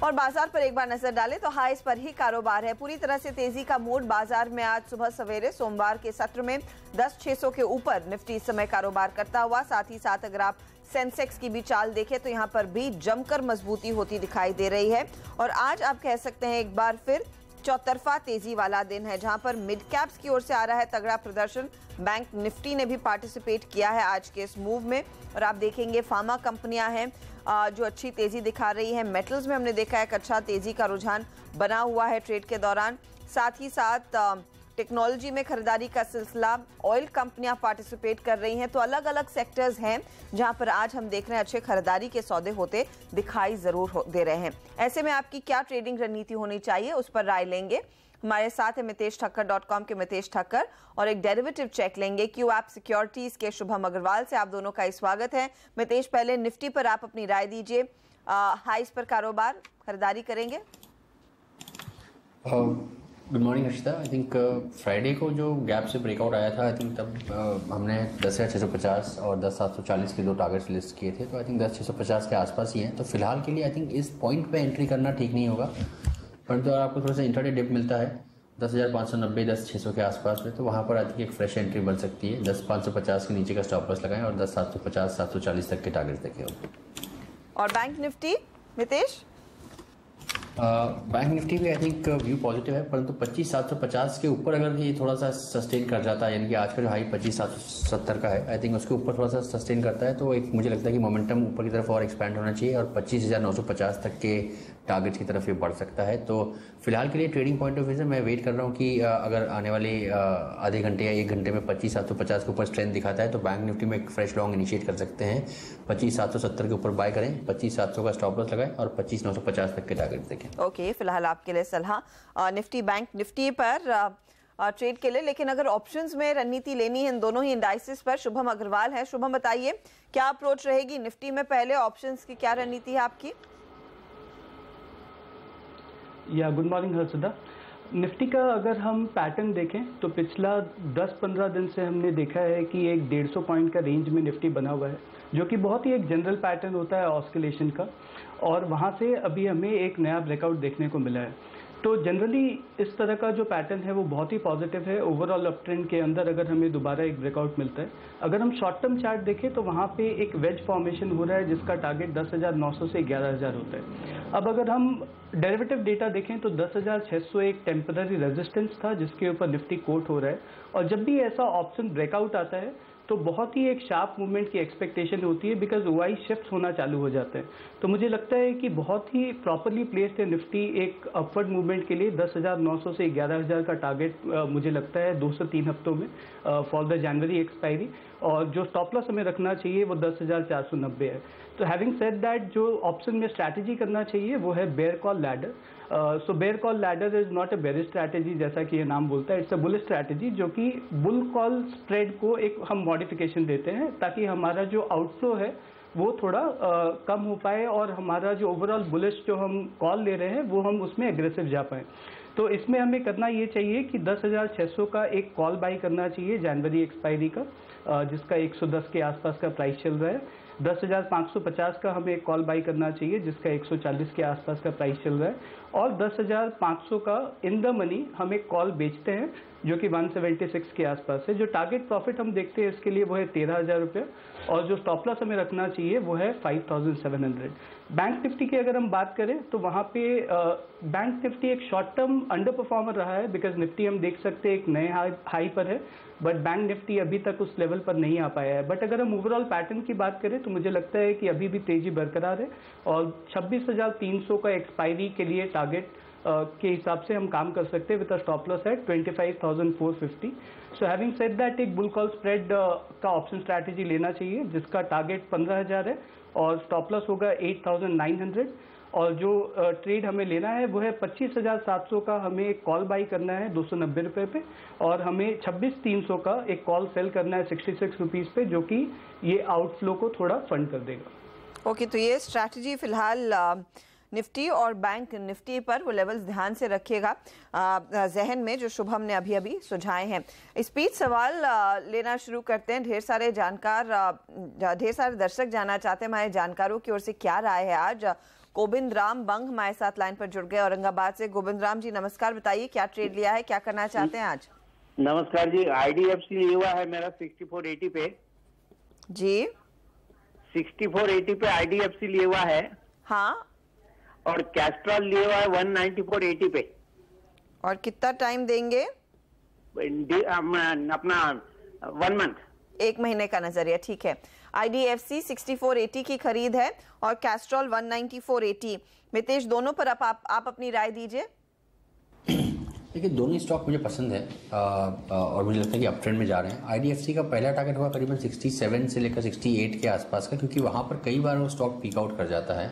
और बाजार पर एक बार नजर डालें तो हाईस पर ही कारोबार है। पूरी तरह से तेजी का मूड बाजार में आज सुबह सवेरे सोमवार के सत्र में 10,600 के ऊपर निफ्टी इस समय कारोबार करता हुआ। साथ ही साथ अगर आप सेंसेक्स की भी चाल देखें तो यहां पर भी जमकर मजबूती होती दिखाई दे रही है। और आज आप कह सकते हैं एक बार फिर चौतरफा तेजी वाला दिन है, जहां पर मिड कैप्स की ओर से आ रहा है तगड़ा प्रदर्शन। बैंक निफ्टी ने भी पार्टिसिपेट किया है आज के इस मूव में। और आप देखेंगे फार्मा कंपनियां हैं जो अच्छी तेजी दिखा रही है। मेटल्स में हमने देखा है एक अच्छा तेजी का रुझान बना हुआ है ट्रेड के दौरान। साथ ही साथ टेक्नोलॉजी में खरीदारी का सिलसिला, ऑयल कंपनियां पार्टिसिपेट कर रही हैं। तो अलग अलग सेक्टर्स हैं जहां पर आज हम देख रहे हैं अच्छे खरीदारी के सौदे होते दिखाई जरूर दे रहे हैं। ऐसे में आपकी क्या ट्रेडिंग रणनीति होनी चाहिए, उस पर राय लेंगे। हमारे साथ है MiteshThakkar.com के मितेश ठक्कर और एक डेरिवेटिव चेक लेंगे QApp सिक्योरिटीज के शुभम अग्रवाल से। आप दोनों का स्वागत है। मितेश, पहले निफ्टी पर आप अपनी राय दीजिए। हाईस पर कारोबार, खरीदारी करेंगे? Good morning Harshita. I think Friday को जो गैप से ब्रेकआउट आया था, आई थिंक तब हमने 10,650 और 10,740 के 2 टारगेट्स लिस्ट किए थे। तो आई थिंक 10,650 के आसपास ही हैं। तो फिलहाल के लिए आई थिंक इस पॉइंट पे एंट्री करना ठीक नहीं होगा। परंतु तो आपको थोड़ा सा इंट्राडे डिप मिलता है 10,590 10,600 के आसपास में, तो वहाँ पर आई थिंक एक फ्रेश एंट्री बन सकती है। 10,550 के नीचे का स्टॉप लॉस लगाएं और 10,750 740 तक के टारगेट्स देखें। और bank Nifty Mitesh? Bank Nifty भी आई थिंक व्यू पॉजिटिव है, परंतु 25,750 के ऊपर अगर ये थोड़ा सा सस्टेन कर जाता है, यानी कि आज का जो हाई 25,770 का है, आई थिंक उसके ऊपर थोड़ा सा सस्टेन करता है तो एक मुझे लगता है कि मोमेंटम ऊपर की तरफ और एक्सपैंड होना चाहिए और 25,950 तक के टारगेट की तरफ ये बढ़ सकता है। तो फिलहाल के लिए ट्रेडिंग पॉइंट ऑफ व्यू से मैं वेट कर रहा हूँ कि अगर आने वाले आधे घंटे या 1 घंटे में 25,750 के ऊपर स्ट्रेंथ दिखाता है तो बैंक निफ्टी में एक फ्रेश लॉन्ग इनिशिएट कर सकते हैं। 25,770 के ऊपर बाय करें, 25,700 का स्टॉप लॉस लगाएं और 25,950 तक के टारगेट देखें। ओके, फिलहाल आपके लिए सलाह निफ्टी बैंक निफ्टी पर ट्रेड के लिए। लेकिन अगर ऑप्शंस में रणनीति लेनी है इन दोनों ही इंडाइसेस पर, शुभम अग्रवाल है। शुभम, बताइए क्या अप्रोच रहेगी निफ्टी में? पहले ऑप्शंस की क्या रणनीति है आपकी? या गुड मॉर्निंग हर्षदा। निफ्टी का अगर हम पैटर्न देखें तो पिछला 10-15 दिन से हमने देखा है कि एक 150 पॉइंट का रेंज में निफ्टी बना हुआ है, जो कि बहुत ही एक जनरल पैटर्न होता है ऑस्किलेशन का। और वहाँ से अभी हमें एक नया ब्रेकआउट देखने को मिला है। तो जनरली इस तरह का जो पैटर्न है वो बहुत ही पॉजिटिव है। ओवरऑल अप ट्रेंड के अंदर अगर हमें दोबारा एक ब्रेकआउट मिलता है, अगर हम शॉर्ट टर्म चार्ट देखें तो वहाँ पे एक वेज फॉर्मेशन हो रहा है जिसका टारगेट 10,900 से 11,000 होता है। अब अगर हम डेरिवेटिव डेटा देखें तो 10,600 एक टेम्पररी रेजिस्टेंस था जिसके ऊपर निफ्टी कोट हो रहा है, और जब भी ऐसा ऑप्शन ब्रेकआउट आता है तो बहुत ही एक शार्प मूवमेंट की एक्सपेक्टेशन होती है, बिकॉज ओआई शिफ्ट होना चालू हो जाते हैं। तो मुझे लगता है कि बहुत ही प्रॉपरली प्लेस्ड है निफ्टी एक अपवर्ड मूवमेंट के लिए। 10,900 से 11,000 का टारगेट मुझे लगता है 2 से 3 हफ्तों में फॉर द जनवरी एक्सपायरी, और जो स्टॉप लॉस हमें रखना चाहिए वो 10,490 है। तो हैविंग सेड दैट, जो ऑप्शन में स्ट्रैटेजी करना चाहिए वो है bear call ladder. So bear call ladder is not a bearish strategy जैसा कि ये नाम बोलता है, इट्स अ बुल स्ट्रैटेजी, जो कि बुल कॉल स्प्रेड को एक हम मॉडिफिकेशन देते हैं ताकि हमारा जो आउटफ्लो है वो थोड़ा कम हो पाए और हमारा जो ओवरऑल बुलिश जो हम कॉल ले रहे हैं वो हम उसमें एग्रेसिव जा पाए। तो इसमें हमें करना ये चाहिए कि 10,600 का एक कॉल बाई करना चाहिए जनवरी एक्सपायरी का, जिसका 110 के आसपास का प्राइस चल रहा है। 10,550 का हमें एक कॉल बाई करना चाहिए जिसका 140 के आसपास का प्राइस चल रहा है, और 10,500 का इन द मनी हम एक कॉल बेचते हैं जो कि 176 के आसपास है। जो टारगेट प्रॉफिट हम देखते हैं इसके लिए वो है 13,000 रुपये, और जो स्टॉप लॉस हमें रखना चाहिए वो है 5,700। बैंक निफ्टी की अगर हम बात करें तो वहाँ पे बैंक निफ्टी एक शॉर्ट टर्म अंडर परफॉर्मर रहा है, बिकॉज निफ्टी हम देख सकते हैं एक नए हाई पर है, बट बैंक निफ्टी अभी तक उस लेवल पर नहीं आ पाया है। बट अगर हम ओवरऑल पैटर्न की बात करें तो मुझे लगता है कि अभी भी तेजी बरकरार है, और 26,300 का एक्सपायरी के लिए टारगेट के हिसाब से हम काम कर सकते हैं with a stop loss at 25,450। So having said that, एक बुल कॉल स्प्रेड का ऑप्शन स्ट्रैटेजी लेना चाहिए जिसका टारगेट 15,000 है और स्टॉप लॉस होगा 8,900, और जो ट्रेड हमें लेना है वो है 25,700 का हमें एक कॉल बाई करना है 290 रुपये पे, और हमें 26,300 का एक कॉल सेल करना है 66 रुपीज़ पे, जो कि ये आउटफ्लो को थोड़ा फंड कर देगा। ओके, तो ये स्ट्रैटेजी फिलहाल निफ्टी और बैंक निफ्टी पर वो लेवल्स ध्यान से रखिएगा जहन में जो शुभम ने अभी अभी सुझाए हैं। स्पीड सवाल लेना शुरू करते हैं। ढेर सारे दर्शक जानना चाहते हैं हमारे जानकारों की ओर से क्या राय है आज। गोविंद राम बंग हमारे साथ लाइन पर जुड़ गए औरंगाबाद से। गोविंद राम जी नमस्कार, बताइए क्या ट्रेड लिया है, क्या करना चाहते हैं आज? नमस्कार जी, IDFC लिया हुआ है मेरा 6480 पे जी। 6480 पे IDFC लिया हुआ है। हाँ, और कैस्ट्रॉल लिया हुआ है 19480 पे। और कितना टाइम देंगे? अपना 1 मंथ, 1 महीने का नजरिया, ठीक है। IDFC 6480 की खरीद है और कैस्ट्रॉल 19480। मितेश, दोनों पर आप अपनी राय दीजिए। देखिए, दोनों स्टॉक मुझे पसंद है और मुझे लगता है कि अप ट्रेंड में जा रहे हैं। IDFC का पहला टारगेट होगा करीबन 67 से लेकर 68 के आसपास का, क्योंकि वहाँ पर कई बार वो स्टॉक पीक आउट कर जाता है।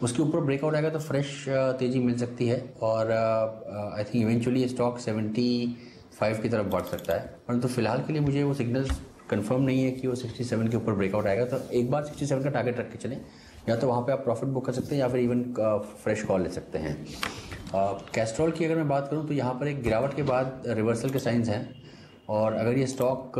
उसके ऊपर ब्रेकआउट आएगा तो फ्रेश तेजी मिल सकती है, और आई थिंक इवेंचुअली ये स्टॉक 75 की तरफ बढ़ सकता है। परंतु फिलहाल के लिए मुझे वो सिग्नल्स कंफर्म नहीं है कि वो 67 के ऊपर ब्रेकआउट आएगा। तो एक बार 67 का टारगेट रख के चलें, या तो वहाँ पे आप प्रॉफिट बुक कर सकते हैं या फिर इवन फ्रेश कॉल ले सकते हैं। कैस्ट्रॉल की अगर मैं बात करूँ तो यहाँ पर एक गिरावट के बाद रिवर्सल के साइंस हैं, और अगर ये स्टॉक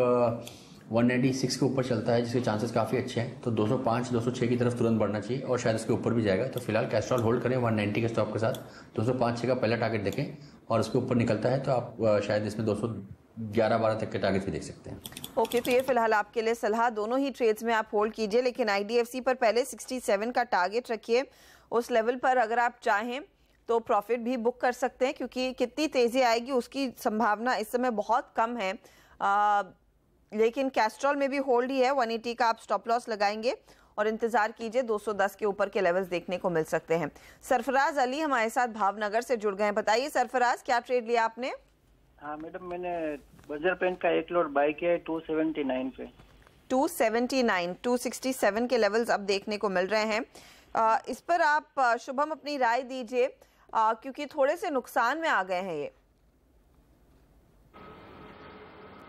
196 के ऊपर चलता है जिसके चांसेस काफ़ी अच्छे हैं, तो 205 206 की तरफ तुरंत बढ़ना चाहिए, और शायद इसके ऊपर भी जाएगा। तो फिलहाल कैस्ट्रॉल होल्ड करें 190 के स्टॉप के साथ, 205 का पहला टारगेट देखें, और उसके ऊपर निकलता है तो आप शायद इसमें 211-12 तक के टारगेट भी देख सकते हैं। ओके, तो ये फिलहाल आपके लिए सलाह, दोनों ही ट्रेड्स में आप होल्ड कीजिए, लेकिन IDFC पर पहले 67 का टारगेट रखिए। उस लेवल पर अगर आप चाहें तो प्रॉफिट भी बुक कर सकते हैं, क्योंकि कितनी तेजी आएगी उसकी संभावना इस समय बहुत कम है। लेकिन कैस्ट्रॉल में भी होल्ड ही है, 180 का आप स्टॉप लॉस लगाएंगे और इंतजार कीजिए, 210 के ऊपर के लेवल्स देखने को मिल सकते हैं। सरफराज अली हमारे साथ भावनगर से जुड़ गए हैं। बताइए सरफराज, क्या ट्रेड लिया आपने? हाँ मैडम, मैंने बजर पेंट का एक लॉट बाय किया है 279 पे। 279, 267 के लेवल्स अब देखने को मिल रहे हैं। इस पर आप शुभम अपनी राय दीजिए, क्योंकि थोड़े से नुकसान में आ गए हैं ये।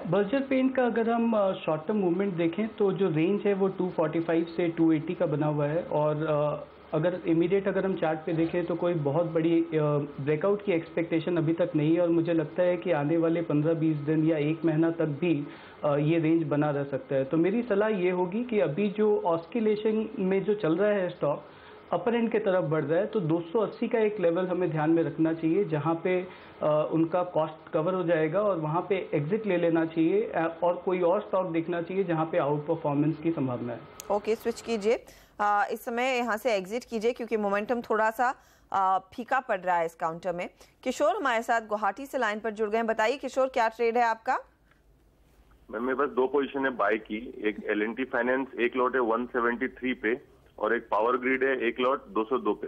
बर्जर पेंट का अगर हम शॉर्ट टर्म मूवमेंट देखें तो जो रेंज है वो 245 से 280 का बना हुआ है, और अगर इमीडिएट अगर हम चार्ट पे देखें तो कोई बहुत बड़ी ब्रेकआउट की एक्सपेक्टेशन अभी तक नहीं है, और मुझे लगता है कि आने वाले 15-20 दिन या 1 महीना तक भी ये रेंज बना रह सकता है। तो मेरी सलाह ये होगी कि अभी जो ऑस्किलेशन में जो चल रहा है स्टॉक, अपर एंड के तरफ बढ़ रहा है, तो 280 का एक लेवल हमें ध्यान में रखना चाहिए जहां पे उनका कॉस्ट कवर हो जाएगा और वहां पे एग्जिट ले लेना चाहिए और कोई और स्टॉक देखना चाहिए जहां पे आउट परफॉर्मेंस की संभावना है। ओके, स्विच कीजिए, इस समय यहाँ से एग्जिट कीजिए क्योंकि मोमेंटम थोड़ा सा फीका पड़ रहा है इस काउंटर में। किशोर हमारे साथ गुवाहाटी से लाइन पर जुड़ गए हैं। बताइए किशोर, क्या ट्रेड है आपका? मैम मेरे पास 2 पोजीशन है बाय की। एक L&T फाइनेंस, एक लॉट है 173 पे, और एक पावर ग्रिड है एक लॉट 202 पे।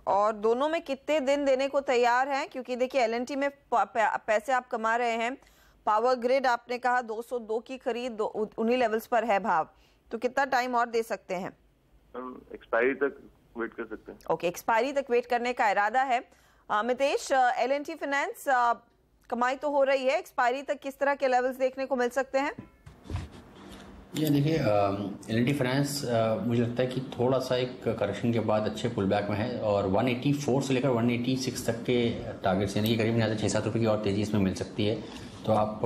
और दोनों में कितने दिन देने को तैयार हैं? क्योंकि देखिए L&T में पैसे आप कमा रहे हैं, पावर ग्रिड आपने कहा 202 की खरीद उन्हीं लेवल्स पर है भाव, तो कितना टाइम और दे सकते हैं? एक्सपायरी तक वेट कर सकते हैं। ओके, एक्सपायरी तक वेट करने का इरादा है। मितेश, L&T फाइनेंस कमाई तो हो रही है, एक्सपायरी तक किस तरह के लेवल्स देखने को मिल सकते हैं? ये देखिए L&T फाइनेंस मुझे लगता है कि थोड़ा सा एक करेक्शन के बाद अच्छे पुल बैक में है और 184 से लेकर 186 तक के टारगेट्स यानी कि करीब 6-7 रुपये की और तेज़ी इसमें मिल सकती है, तो आप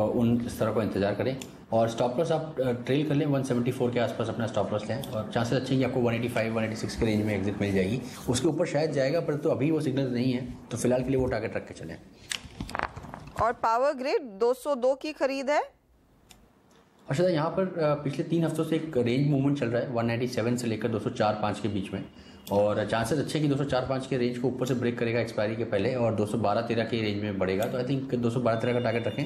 इस तरह को इंतजार करें। और स्टॉप लॉस आप ट्रेल कर लें, 174 के आसपास अपना स्टॉप लॉस लें और चांसेस अच्छे हैं कि आपको 185-186 के रेंज में एग्जिट मिल जाएगी। उसके ऊपर शायद जाएगा, पर तो अभी वो सिग्नल नहीं है, तो फिलहाल के लिए वो टारगेट रख के चलें। और पावर ग्रिड 202 की खरीद है। अच्छा, यहाँ पर पिछले 3 हफ्तों से एक रेंज मूवमेंट चल रहा है 197 से लेकर 204-5 के बीच में, और चांसेस अच्छे कि 204-5 के रेंज को ऊपर से ब्रेक करेगा एक्सपायरी के पहले और 212-13 के रेंज में बढ़ेगा, तो आई थिंक 212-13 का टारगेट रखें।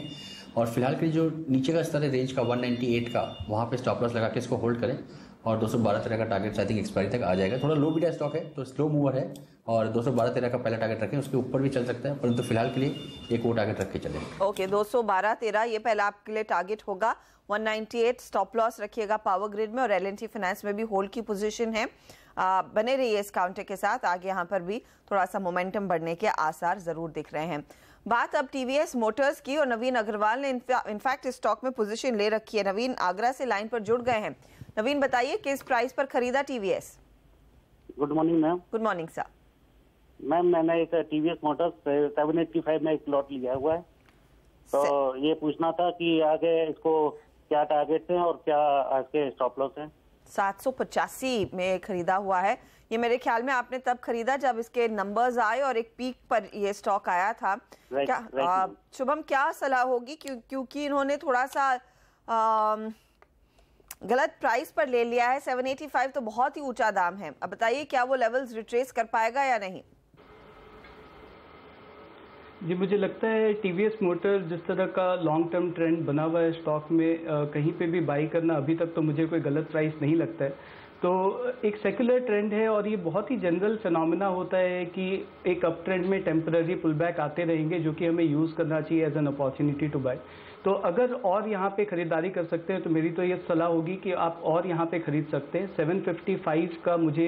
और फिलहाल के लिए जो नीचे का स्तर है रेंज का 198 का, वहाँ पे स्टॉप लॉस लगा के इसको होल्ड करें और 212-13 का टारगेट आई थिंक एक्सपायरी तक आ जाएगा। थोड़ा लो बीटा स्टॉक है तो स्लो मूवर है और 212-13 का पहला टारगेट रखें, उसके ऊपर भी चल सकता है, परंतु फिलहाल के लिए एक वो टारगेट रख के चलें। ओके, 212-13 ये पहला आपके लिए टारगेट होगा। 198 स्टॉप लॉस रखिएगा पावर ग्रिड में और L&T फाइनेंस में भी होल्ड की पोजीशन है। बने रहिए इस काउंटर के साथ, आगे यहाँ पर भी थोड़ा सा मोमेंटम बढ़ने के आसार जरूर दिख रहे हैं। बात अब TVS मोटर्स की, और नवीन अग्रवाल ने इनफैक्ट इस स्टॉक में पोजीशन ले रखी है। नवीन आगरा से लाइन पर जुड़ गए हैं। नवीन बताइए किस प्राइस पर खरीदा TVS? Good morning ma'am. Good morning sir. Ma'am मैंने एक TVS मोटर्स 785 में एक लॉट लिया हुआ है, तो ये पूछना था कि आगे इसको क्या टारगेट है और क्या इसके स्टॉप लॉस है? 785 में खरीदा हुआ है। ये मेरे ख्याल में आपने तब खरीदा जब इसके नंबर्स आए और एक पीक पर ये स्टॉक आया था। क्या शुभम, क्या सलाह होगी क्योंकि इन्होंने थोड़ा सा गलत प्राइस पर ले लिया है। 785 तो बहुत ही ऊंचा दाम है। अब बताइए क्या वो लेवल्स रिट्रेस कर पाएगा या नहीं? जी, मुझे लगता है TVS मोटर जिस तरह का लॉन्ग टर्म ट्रेंड बना हुआ है स्टॉक में, कहीं पे भी बाई करना अभी तक तो मुझे कोई गलत प्राइस नहीं लगता है। तो एक सेक्युलर ट्रेंड है और ये बहुत ही जनरल फिनोमेना होता है कि एक अप ट्रेंड में टेम्पररी पुल बैक आते रहेंगे, जो कि हमें यूज़ करना चाहिए as an opportunity to buy. तो अगर और यहाँ पे खरीदारी कर सकते हैं तो मेरी तो ये सलाह होगी कि आप और यहाँ पे खरीद सकते हैं। 755 का मुझे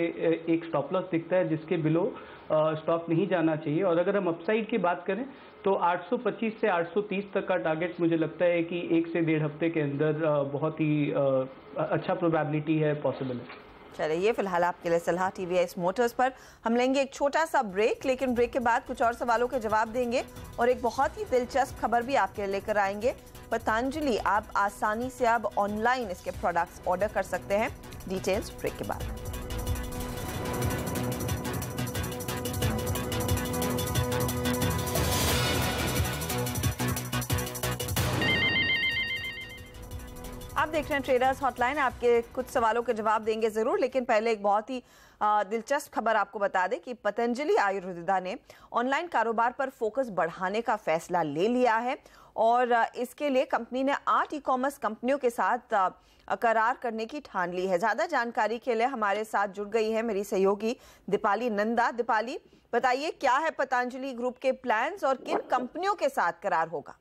एक स्टॉप लॉस दिखता है जिसके बिलो स्टॉक नहीं जाना चाहिए। और अगर हम अपसाइड की बात करें तो 825 से 830 तक का टारगेट मुझे लगता है कि 1 से 1.5 हफ्ते के अंदर बहुत ही अच्छा प्रोबेबिलिटी है, पॉसिबल है। चलिए, ये फिलहाल आपके लिए सलाह TVS मोटर्स पर। हम लेंगे एक छोटा सा ब्रेक, लेकिन ब्रेक के बाद कुछ और सवालों के जवाब देंगे और एक बहुत ही दिलचस्प खबर भी आपके लिए लेकर आएंगे। पतंजलि आप आसानी से अब ऑनलाइन इसके प्रोडक्ट्स ऑर्डर कर सकते हैं। डिटेल्स ब्रेक के बाद। आप देख रहे हैं ट्रेडर्स हॉटलाइन। आपके कुछ सवालों के जवाब देंगे जरूर, लेकिन पहले एक बहुत ही दिलचस्प खबर आपको बता दें कि पतंजलि आयुर्वेदा ने ऑनलाइन कारोबार पर फोकस बढ़ाने का फैसला ले लिया है और इसके लिए कंपनी ने 8 ई-कॉमर्स कंपनियों के साथ करार करने की ठान ली है। ज्यादा जानकारी के लिए हमारे साथ जुड़ गई है मेरी सहयोगी दीपाली नंदा। दीपाली, बताइए क्या है पतंजलि ग्रुप के प्लान्स और किन कंपनियों के साथ करार होगा?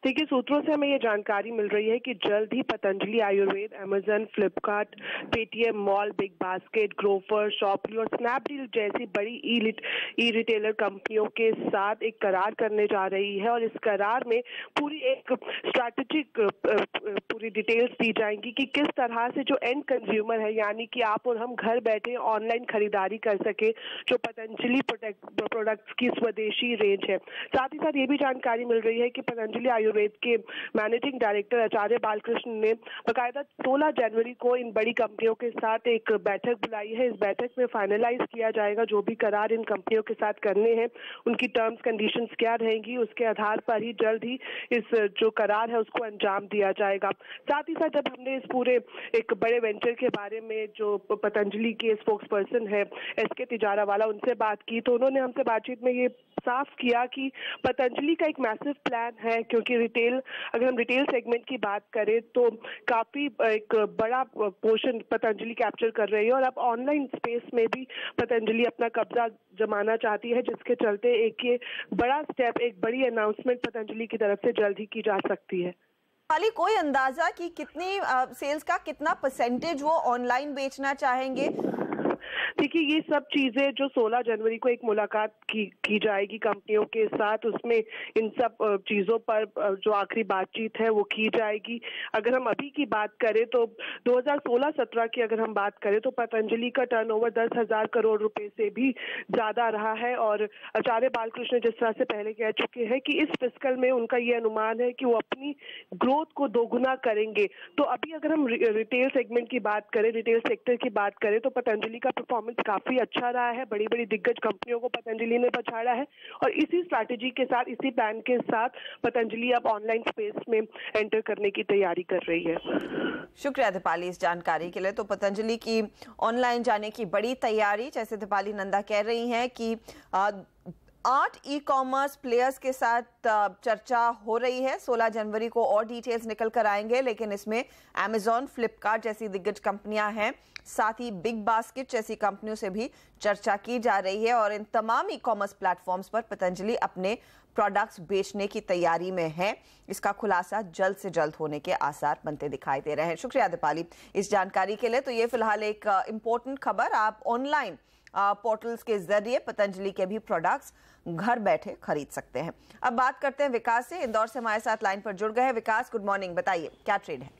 देखिए, सूत्रों से हमें ये जानकारी मिल रही है कि जल्द ही Patanjali Ayurved Amazon, Flipkart, Paytm mall, big basket, Grofer, शॉपली और स्नैपडील जैसी बड़ी ई रिटेलर कंपनियों के साथ एक करार करने जा रही है और इस करार में पूरी एक स्ट्रैटेजिक पूरी डिटेल्स दी जाएंगी कि किस तरह से जो एंड कंज्यूमर है, यानी कि आप और हम घर बैठे ऑनलाइन खरीदारी कर सके जो पतंजलि प्रोडक्ट्स की स्वदेशी रेंज है। साथ ही साथ ये भी जानकारी मिल रही है कि पतंजलि आयुर्वेद के मैनेजिंग डायरेक्टर आचार्य बालकृष्ण ने बाकायदा 16 जनवरी को इन बड़ी कंपनियों के साथ एक बैठक बुलाई है। इस बैठक में फाइनलाइज किया जाएगा जो भी करार इन कंपनियों के साथ करने हैं, उनकी टर्म्स कंडीशंस क्या रहेंगी, उसके आधार पर ही जल्द ही इस जो करार है उसको अंजाम दिया जाएगा। साथ ही साथ जब हमने इस पूरे एक बड़े वेंचर के बारे में जो पतंजलि के स्पोक्स पर्सन है SK तिजारावाला, उनसे बात की तो उन्होंने हमसे बातचीत में ये साफ किया कि पतंजलि का एक मैसिव प्लान है, क्योंकि अगर हम रिटेल सेगमेंट की बात करें तो काफी एक बड़ा पोर्शन पतंजलि कैप्चर कर रही है और अब ऑनलाइन स्पेस में भी पतंजलि अपना कब्जा जमाना चाहती है, जिसके चलते एक ये बड़ा स्टेप, एक बड़ी अनाउंसमेंट पतंजलि की तरफ से जल्द ही की जा सकती है। खाली कोई अंदाजा कि कितनी सेल्स का कितना परसेंटेज वो ऑनलाइन बेचना चाहेंगे? देखिए, ये सब चीजें जो 16 जनवरी को एक मुलाकात की जाएगी कंपनियों के साथ, उसमें इन सब चीजों पर जो आखिरी बातचीत है वो की जाएगी। अगर हम अभी की बात करें तो 2016-17 की अगर हम बात करें तो पतंजलि का टर्नओवर 10,000 करोड़ रुपए से भी ज्यादा रहा है और आचार्य बालकृष्ण जिस तरह से पहले कह चुके हैं कि इस फिस्कल में उनका ये अनुमान है कि वो अपनी ग्रोथ को दोगुना करेंगे। तो अभी अगर हम रिटेल सेगमेंट की बात करें, रिटेल सेक्टर की बात करें तो पतंजलि का परफॉर्मेंस काफी अच्छा रहा है। बड़ी बड़ी दिग्गज कंपनियों को पतंजलि ने पछाड़ा है और इसी स्ट्रैटेजी के साथ, इसी प्लान के साथ पतंजलि अब ऑनलाइन स्पेस में एंटर करने की तैयारी कर रही है। शुक्रिया दीपाली इस जानकारी के लिए। तो पतंजलि की ऑनलाइन जाने की बड़ी तैयारी, जैसे दीपाली नंदा कह रही हैं कि 8 ई-कॉमर्स प्लेयर्स के साथ चर्चा हो रही है। 16 जनवरी को और डिटेल्स निकल कर आएंगे, लेकिन इसमें Amazon, फ्लिपकार्ट जैसी दिग्गज कंपनियां हैं, साथ ही बिग बास्केट जैसी कंपनियों से भी चर्चा की जा रही है और इन तमाम ई-कॉमर्स प्लेटफॉर्म्स पर पतंजलि अपने प्रोडक्ट्स बेचने की तैयारी में है। इसका खुलासा जल्द से जल्द होने के आसार बनते दिखाई दे रहे हैं। शुक्रिया दीपाली इस जानकारी के लिए। तो ये फिलहाल एक इंपॉर्टेंट खबर, आप ऑनलाइन पोर्टल्स के जरिए पतंजलि के भी प्रोडक्ट्स घर बैठे खरीद सकते हैं। अब बात करते हैं विकास से, इंदौर से हमारे साथ लाइन पर जुड़ गए हैं। विकास, गुड मॉर्निंग, बताइए क्या ट्रेड है?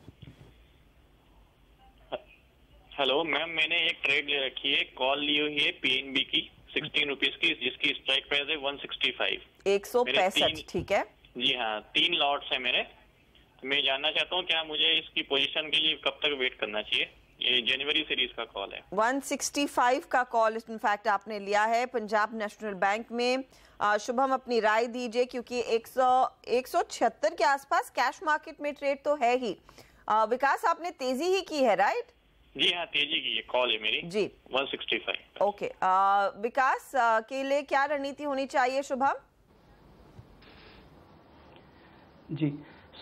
हेलो मैम, मैंने एक ट्रेड ले रखी है, कॉल ली हुई है PNB की 16 रुपीज की, जिसकी स्ट्राइक प्राइस है 165। 165, ठीक है जी हाँ, 3 लॉट्स है मेरे। तो मैं जानना चाहता हूँ क्या मुझे इसकी पोजीशन के लिए कब तक वेट करना चाहिए? ये जनवरी सीरीज का कॉल है। 165 का कॉल इनफैक्ट आपने लिया है पंजाब नेशनल बैंक में। शुभम, अपनी राय दीजिए, क्योंकि 176 के आसपास कैश मार्केट में ट्रेड तो है ही। विकास, आपने तेजी ही की है, राइट? जी हाँ, तेजी की ये कॉल है मेरी जी। 165। ओके, विकास के लिए क्या रणनीति होनी चाहिए शुभम? जी,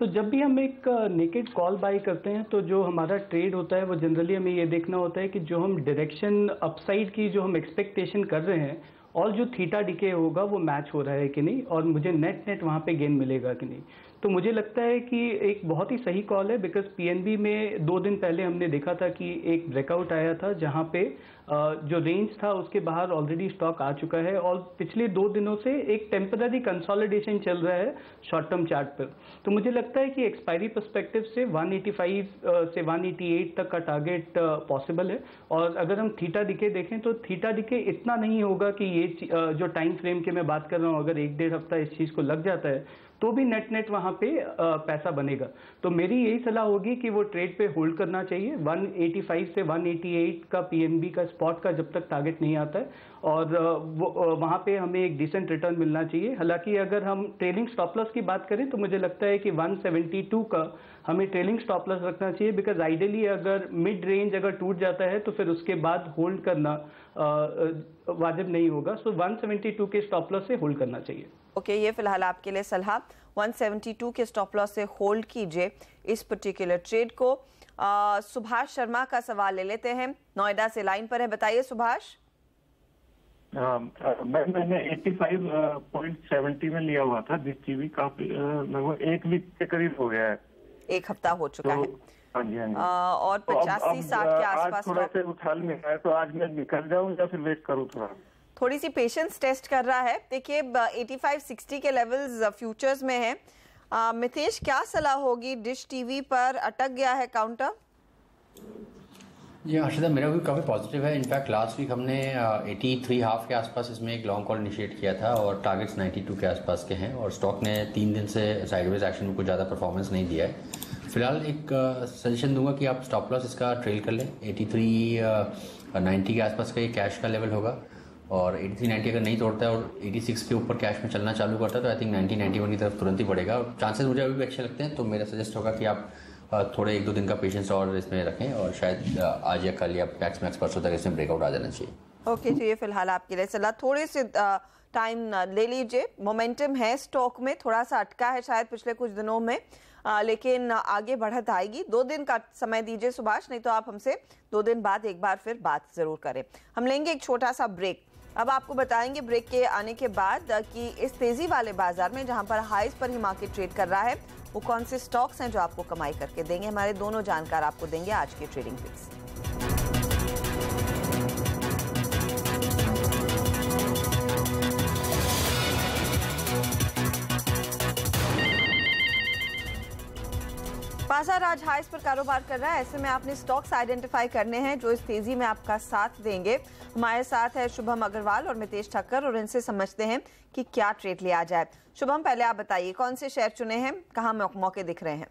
जब भी हम एक नेकेड कॉल बाय करते हैं तो जो हमारा ट्रेड होता है वो जनरली हमें ये देखना होता है कि जो हम डायरेक्शन अपसाइड की जो हम एक्सपेक्टेशन कर रहे हैं और जो थीटा डिके होगा वो मैच हो रहा है कि नहीं, और मुझे नेट वहाँ पे गेन मिलेगा कि नहीं। तो मुझे लगता है कि एक बहुत ही सही कॉल है, बिकॉज PNB में 2 दिन पहले हमने देखा था कि एक ब्रेकआउट आया था जहाँ पे जो रेंज था उसके बाहर ऑलरेडी स्टॉक आ चुका है और पिछले 2 दिनों से एक टेम्पररी कंसोलिडेशन चल रहा है शॉर्ट टर्म चार्ट पर। तो मुझे लगता है कि एक्सपायरी पर्सपेक्टिव से 185 से 188 तक का टारगेट पॉसिबल है। और अगर हम थीटा डिके देखें तो थीटा डिके इतना नहीं होगा कि ये जो टाइम फ्रेम के मैं बात कर रहा हूँ, अगर 1-1.5 हफ्ता इस चीज को लग जाता है तो भी नेट वहां पे पैसा बनेगा। तो मेरी यही सलाह होगी कि वो ट्रेड पे होल्ड करना चाहिए। 185 से 188 का PNB का स्पॉट का जब तक टारगेट नहीं आता है, और वहां पे हमें एक डिसेंट रिटर्न मिलना चाहिए। हालांकि अगर हम ट्रेलिंग स्टॉप लॉस की बात करें तो मुझे लगता है कि 172 का हमें ट्रेलिंग स्टॉप लॉस रखना चाहिए, बिकॉज आइडियली अगर मिड रेंज अगर टूट जाता है तो फिर उसके बाद होल्ड करना वाजिब नहीं होगा। सो 172 के स्टॉप लॉस से होल्ड करना चाहिए। ओके, ये फिलहाल आपके लिए सलाह, 172 के स्टॉप लॉस से होल्ड कीजिए इस पर्टिकुलर ट्रेड को। सुभाष शर्मा का सवाल ले लेते हैं, नोएडा से लाइन पर है, बताइए सुभाष। मैंने 85.70 में लिया हुआ था, जिसकी भी काफी लगभग 1 वीक के करीब हो गया है, 1 हफ्ता हो चुका है। हाँ जी हाँ जी। और 85-60 के आसपास थोड़ा से उछाल में है, तो आज मैं निकल जाऊं या फिर वेट करूं? थोड़ी सी पेशेंस टेस्ट कर रहा है। देखिए 85-60 के लेवल्स फ्यूचर्स में है। मितेश, क्या सलाह होगी? डिश टीवी पर अटक गया है काउंटर। जी हर्षदा, मेरा भी काफ़ी पॉजिटिव है। इनफैक्ट लास्ट वीक हमने 83.5 के आसपास इसमें एक लॉन्ग कॉल इनिशिएट किया था और टारगेट्स 92 के आसपास के हैं और स्टॉक ने 3 दिन से साइडवेज एक्शन में कुछ ज़्यादा परफॉर्मेंस नहीं दिया है। फिलहाल एक सजेशन दूंगा कि आप स्टॉप लॉस इसका ट्रेल कर लें। 83.90 के आसपास का ये कैश का लेवल होगा और 83.90 अगर नहीं तोड़ता है और 86 के ऊपर कैश में चलना चालू करता है तो आई थिंक 90-91 की तरफ तुरंत ही बढ़ेगा और चांसेस मुझे अभी भी अच्छे लगते हैं। तो मेरा सजेस्ट होगा कि आप थोड़े 1-2 दिन का पेशेंस और इसमें रखें और शायद आज या कल या मैक्स परसों तक इसमें ब्रेकआउट आ जाना चाहिए। ओके, तो ये फिलहाल आपके लिए सलाह। थोड़े से टाइम ले लीजिए। मोमेंटम है स्टॉक में, थोड़ा सा अटका है शायद पिछले कुछ दिनों में, लेकिन आगे बढ़त आएगी। 2 दिन का समय दीजिए सुभाष, नहीं तो आप हमसे 2 दिन बाद एक बार फिर बात जरूर करें। हम लेंगे एक छोटा सा ब्रेक। अब आपको बताएंगे ब्रेक के आने के बाद कि इस तेजी वाले बाजार में जहां पर हाईज पर ही मार्केट ट्रेड कर रहा है वो कौन से स्टॉक्स हैं जो आपको कमाई करके देंगे। हमारे दोनों जानकार आपको देंगे आज के ट्रेडिंग टिप्स। बाजार आज हाईज पर कारोबार कर रहा है, ऐसे में आपने स्टॉक्स आइडेंटिफाई करने हैं जो इस तेजी में आपका साथ देंगे। हमारे साथ है शुभम अग्रवाल और मितेश ठक्कर और इनसे समझते हैं कि क्या ट्रेड लिया जाए। शुभम, पहले आप बताइए कौन से शेयर चुने हैं, कहां मौके दिख रहे हैं?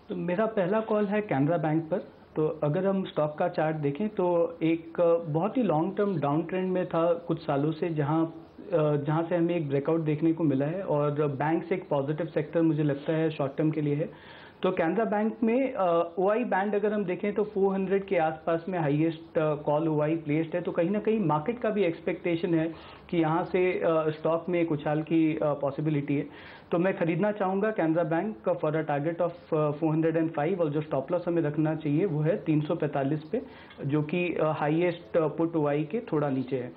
तो मेरा पहला कॉल है कैनरा बैंक पर। तो अगर हम स्टॉक का चार्ट देखें तो एक बहुत ही लॉन्ग टर्म डाउन ट्रेंड में था कुछ सालों से, जहां से हमें एक ब्रेकआउट देखने को मिला है और बैंक से एक पॉजिटिव सेक्टर मुझे लगता है शॉर्ट टर्म के लिए है। तो कैनरा बैंक में ओआई बैंड अगर हम देखें तो 400 के आसपास में हाईएस्ट कॉल ओआई प्लेस्ड है। तो कहीं ना कहीं मार्केट का भी एक्सपेक्टेशन है कि यहाँ से स्टॉक में एक उछाल की पॉसिबिलिटी है। तो मैं खरीदना चाहूँगा Canara bank for a target of 405 और जो स्टॉप लॉस हमें रखना चाहिए वो है 345 पे, जो कि हाईएस्ट पुट ओआई के थोड़ा नीचे है।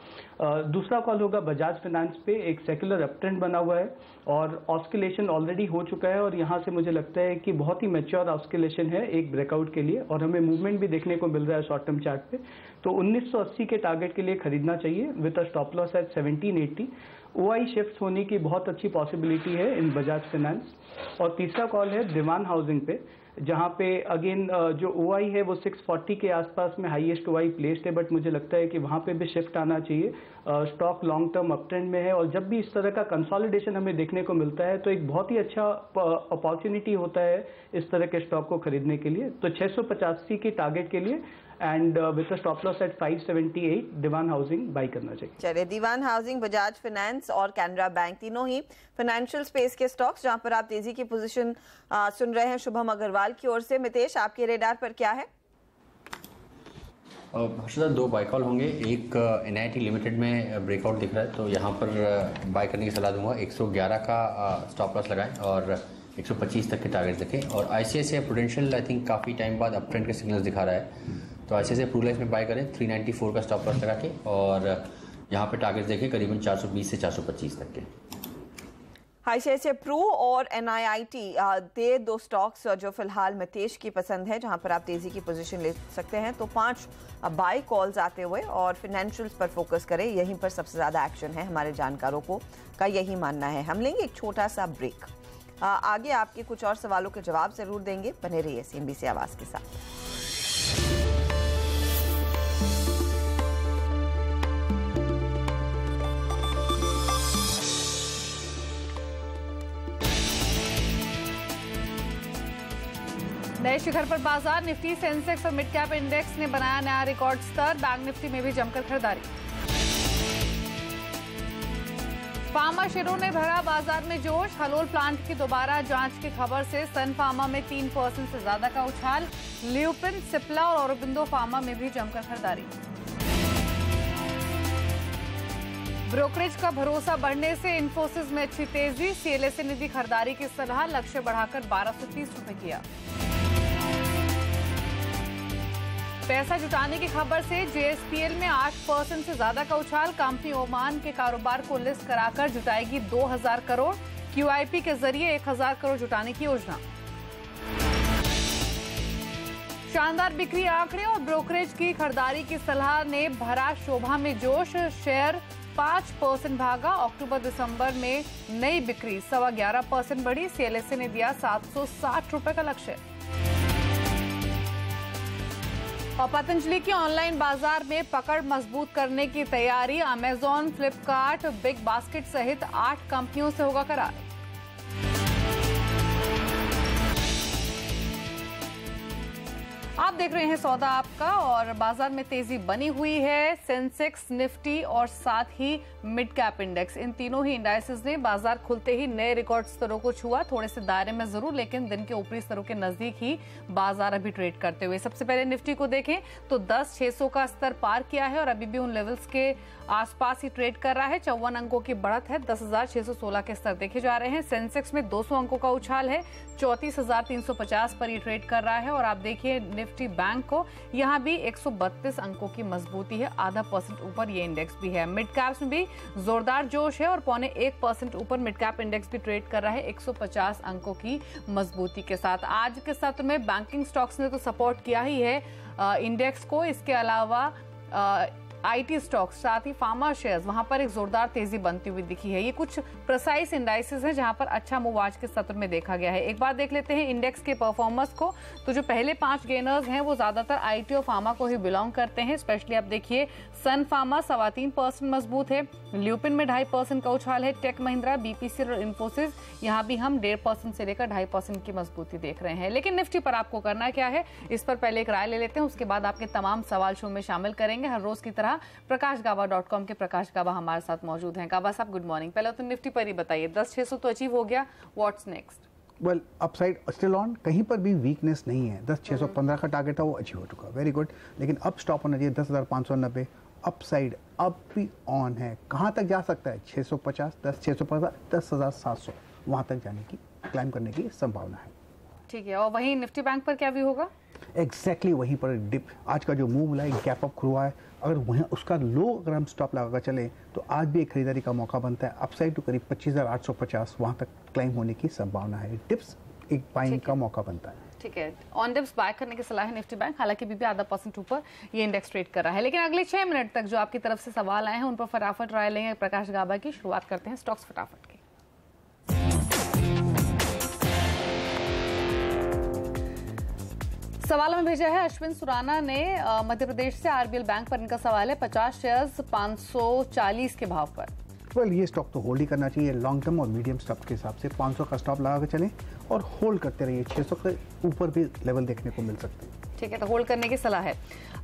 दूसरा कॉल होगा बजाज फाइनेंस पे। एक सेक्युलर अपट्रेंड बना हुआ है और ऑस्किलेशन ऑलरेडी हो चुका है और यहाँ से मुझे लगता है कि बहुत ही मैच्योर ऑस्किलेशन है एक ब्रेकआउट के लिए और हमें मूवमेंट भी देखने को मिल रहा है शॉर्ट टर्म चार्ट पे। तो 1980 के टारगेट के लिए खरीदना चाहिए with a stop loss at 1780। OI shift होने की बहुत अच्छी पॉसिबिलिटी है इन बजाज फाइनेंस। और तीसरा कॉल है दीवान हाउसिंग पे, जहां पे अगेन जो ओआई है वो 640 के आसपास में हाईएस्ट ओआई प्लेस्ड है, बट मुझे लगता है कि वहां पे भी शिफ्ट आना चाहिए। स्टॉक लॉन्ग टर्म अपट्रेंड में है और जब भी इस तरह का कंसोलिडेशन हमें देखने को मिलता है तो एक बहुत ही अच्छा अपॉर्चुनिटी होता है इस तरह के स्टॉक को खरीदने के लिए। तो 685 के टारगेट के लिए and with stop loss at 578 Dewan Housing buy करना चाहिए। चलिए, दीवान हाउसिंग, बजाज फाइनेंस और कैनरा बैंक तीनों ही फाइनेंशियल स्पेस के स्टॉक्स जहां पर आप तेजी की पोजीशन सुन रहे हैं शुभम अग्रवाल की ओर से। मितेश, आपके रेडार पर क्या है? हर्षदा, 2 बाय कॉल होंगे। एक NIT लिमिटेड में ब्रेकआउट दिख रहा है तो यहाँ पर बाय करने की सलाह दूंगा। 111 का स्टॉप लॉस लगाएं और 125 तक के टारगेट देखें। और ICICI प्रूडेंशियल आई थिंक काफ़ी टाइम बाद अप ट्रेंड के सिग्नल्स दिखा रहा है तो ICICI प्रूडेंशियल में बाय करें 394 का स्टॉप लॉस लगा के और यहाँ पे टारगेट देखें करीबन 420 से 425 तक के। ICICI प्रू और NIIT ये 2 स्टॉक्स जो फिलहाल मितेश की पसंद है, जहां पर आप तेजी की पोजीशन ले सकते हैं। तो 5 बाय कॉल्स आते हुए और फाइनेंशियल्स पर फोकस करें, यहीं पर सबसे ज्यादा एक्शन है, हमारे जानकारों का यही मानना है। हम लेंगे एक छोटा सा ब्रेक। आगे आपके कुछ और सवालों के जवाब जरूर देंगे, बने रहिए CNBC आवाज के साथ। नए शिखर पर बाजार, निफ्टी, सेंसेक्स और मिड कैप इंडेक्स ने बनाया नया रिकॉर्ड स्तर। बैंक निफ्टी में भी जमकर खरीदारी। फार्मा शेयरों ने भरा बाजार में जोश। हलोल प्लांट की दोबारा जांच की खबर से सन फार्मा में 3% से ज्यादा का उछाल। ल्यूपिन, सिप्ला और औरोबिंदो फार्मा में भी जमकर खरीदारी। ब्रोकरेज का भरोसा बढ़ने से इन्फोसिस में अच्छी तेजी। CLSA ने दी खरीदारी की सलाह, लक्ष्य बढ़ाकर 1230 रुपए किया। पैसा जुटाने की खबर से JSPL में 8% से ज्यादा का उछाल। कंपनी ओमान के कारोबार को लिस्ट कराकर जुटाएगी 2000 करोड़। QIP के जरिए 1000 करोड़ जुटाने की योजना। शानदार बिक्री आंकड़े और ब्रोकरेज की खरीदारी की सलाह ने भरा शोभा में जोश। शेयर 5% भागा। अक्टूबर-दिसंबर में नई बिक्री 11.25% बढ़ी। CLSA ने दिया 760 रुपए का लक्ष्य। और पतंजलि की ऑनलाइन बाजार में पकड़ मजबूत करने की तैयारी। अमेजॉन, फ्लिपकार्ट, बिग बास्केट सहित 8 कंपनियों से होगा करार। आप देख रहे हैं सौदा आपका और बाजार में तेजी बनी हुई है। सेंसेक्स, निफ्टी और साथ ही मिड कैप इंडेक्स, इन तीनों ही इंडाइसेस ने बाजार खुलते ही नए रिकॉर्ड स्तरों को छुआ, थोड़े से दायरे में जरूर, लेकिन दिन के ऊपरी स्तरों के नजदीक ही बाजार अभी ट्रेड करते हुए। सबसे पहले निफ्टी को देखें तो 10,600 का स्तर पार किया है और अभी भी उन लेवल्स के आसपास ही ट्रेड कर रहा है। 54 अंकों की बढ़त है, 10,616 के स्तर देखे जा रहे हैं। सेंसेक्स में 200 अंकों का उछाल है, 34,350 पर ये ट्रेड कर रहा है। और आप देखिए निफ्टी बैंक को, यहाँ भी 132 अंकों की मजबूती है, 0.5% ऊपर ये इंडेक्स भी है। मिड कैप्स में भी जोरदार जोश है और 0.25% ऊपर मिड कैप इंडेक्स भी ट्रेड कर रहा है 150 अंकों की मजबूती के साथ। आज के सत्र में बैंकिंग स्टॉक्स ने तो सपोर्ट किया ही है इंडेक्स को, इसके अलावा आईटी स्टॉक्स, साथ ही फार्मा शेयर्स, वहां पर एक जोरदार तेजी बनती हुई दिखी है। ये कुछ प्रिसाइज इंडाइसेस हैं जहां पर अच्छा मूव आज के सत्र में देखा गया है। एक बार देख लेते हैं इंडेक्स के परफॉर्मेंस को, तो जो पहले 5 गेनर्स हैं वो ज्यादातर आईटी और फार्मा को ही बिलोंग करते हैं। स्पेशली आप देखिए सन फार्मा 3.25% मजबूत है, ल्यूपिन में 2.5% का उछाल है, टेक महिंद्रा, बीपीसीएल और इन्फोसिस यहाँ भी हम 1.5% से लेकर 2.5% की मजबूती देख रहे हैं। लेकिन निफ्टी पर आपको करना क्या है, इस पर पहले एक राय ले लेते हैं, उसके बाद आपके तमाम सवाल शो में शामिल करेंगे हर रोज की तरह। प्रकाशगाबा.com के प्रकाश गाबा हमारे साथ मौजूद हैं। गाबा साहब गुड मॉर्निंग। पहले तो निफ्टी पर ही बताइए, 10,600 तो अचीव हो गया, what's next? Well upside still on, कहीं पर भी वीकनेस नहीं है। 10,615 का टारगेट था वो अचीव हो चुका, वेरी गुड। लेकिन अब स्टॉप होना चाहिए 10,590। अपसाइड अब भी ऑन है, कहाँ तक जा सकता है? 650, 10,650, 10,700 वहाँ तक जाने की, क्लाइम करने की संभावना है। ठीक है, और वहीं निफ्टी बैंक पर क्या भी होगा? एग्जैक्टली वहीं पर डिप, आज का जो मूव मिला है, गैप अप हुआ है, अगर वहीं उसका लो अगर हम स्टॉप लगाकर चले तो आज भी एक खरीदारी का मौका बनता है। अपसाइड टू करीब 25,850 वहाँ तक क्लाइम होने की संभावना है। डिप्स एक बाइंग का मौका बनता है। ठीक है, ऑन डिप्स बाय करने की सलाह है निफ्टी बैंक, हालांकि भी 0.5% ऊपर ये इंडेक्स ट्रेड कर रहा है। लेकिन अगले 6 मिनट तक जो आपकी तरफ से सवाल आए हैं उन पर फटाफट राय लेंगे प्रकाश गाबा की। शुरुआत करते हैं स्टॉक्स फटाफट की। सवाल में भेजा है अश्विन सुराना ने मध्य प्रदेश से। आरबीएल बैंक पर इनका सवाल है, 50 शेयर्स 540 के भाव पर। वेल ये स्टॉक तो होल्ड ही करना चाहिए, लॉन्ग टर्म और मीडियम स्टॉक के हिसाब से 500 का स्टॉप लगा के चलें और होल्ड करते रहिए। 600 के ऊपर भी लेवल देखने को मिल सकते हैं। ठीक है, तो होल्ड करने की सलाह है।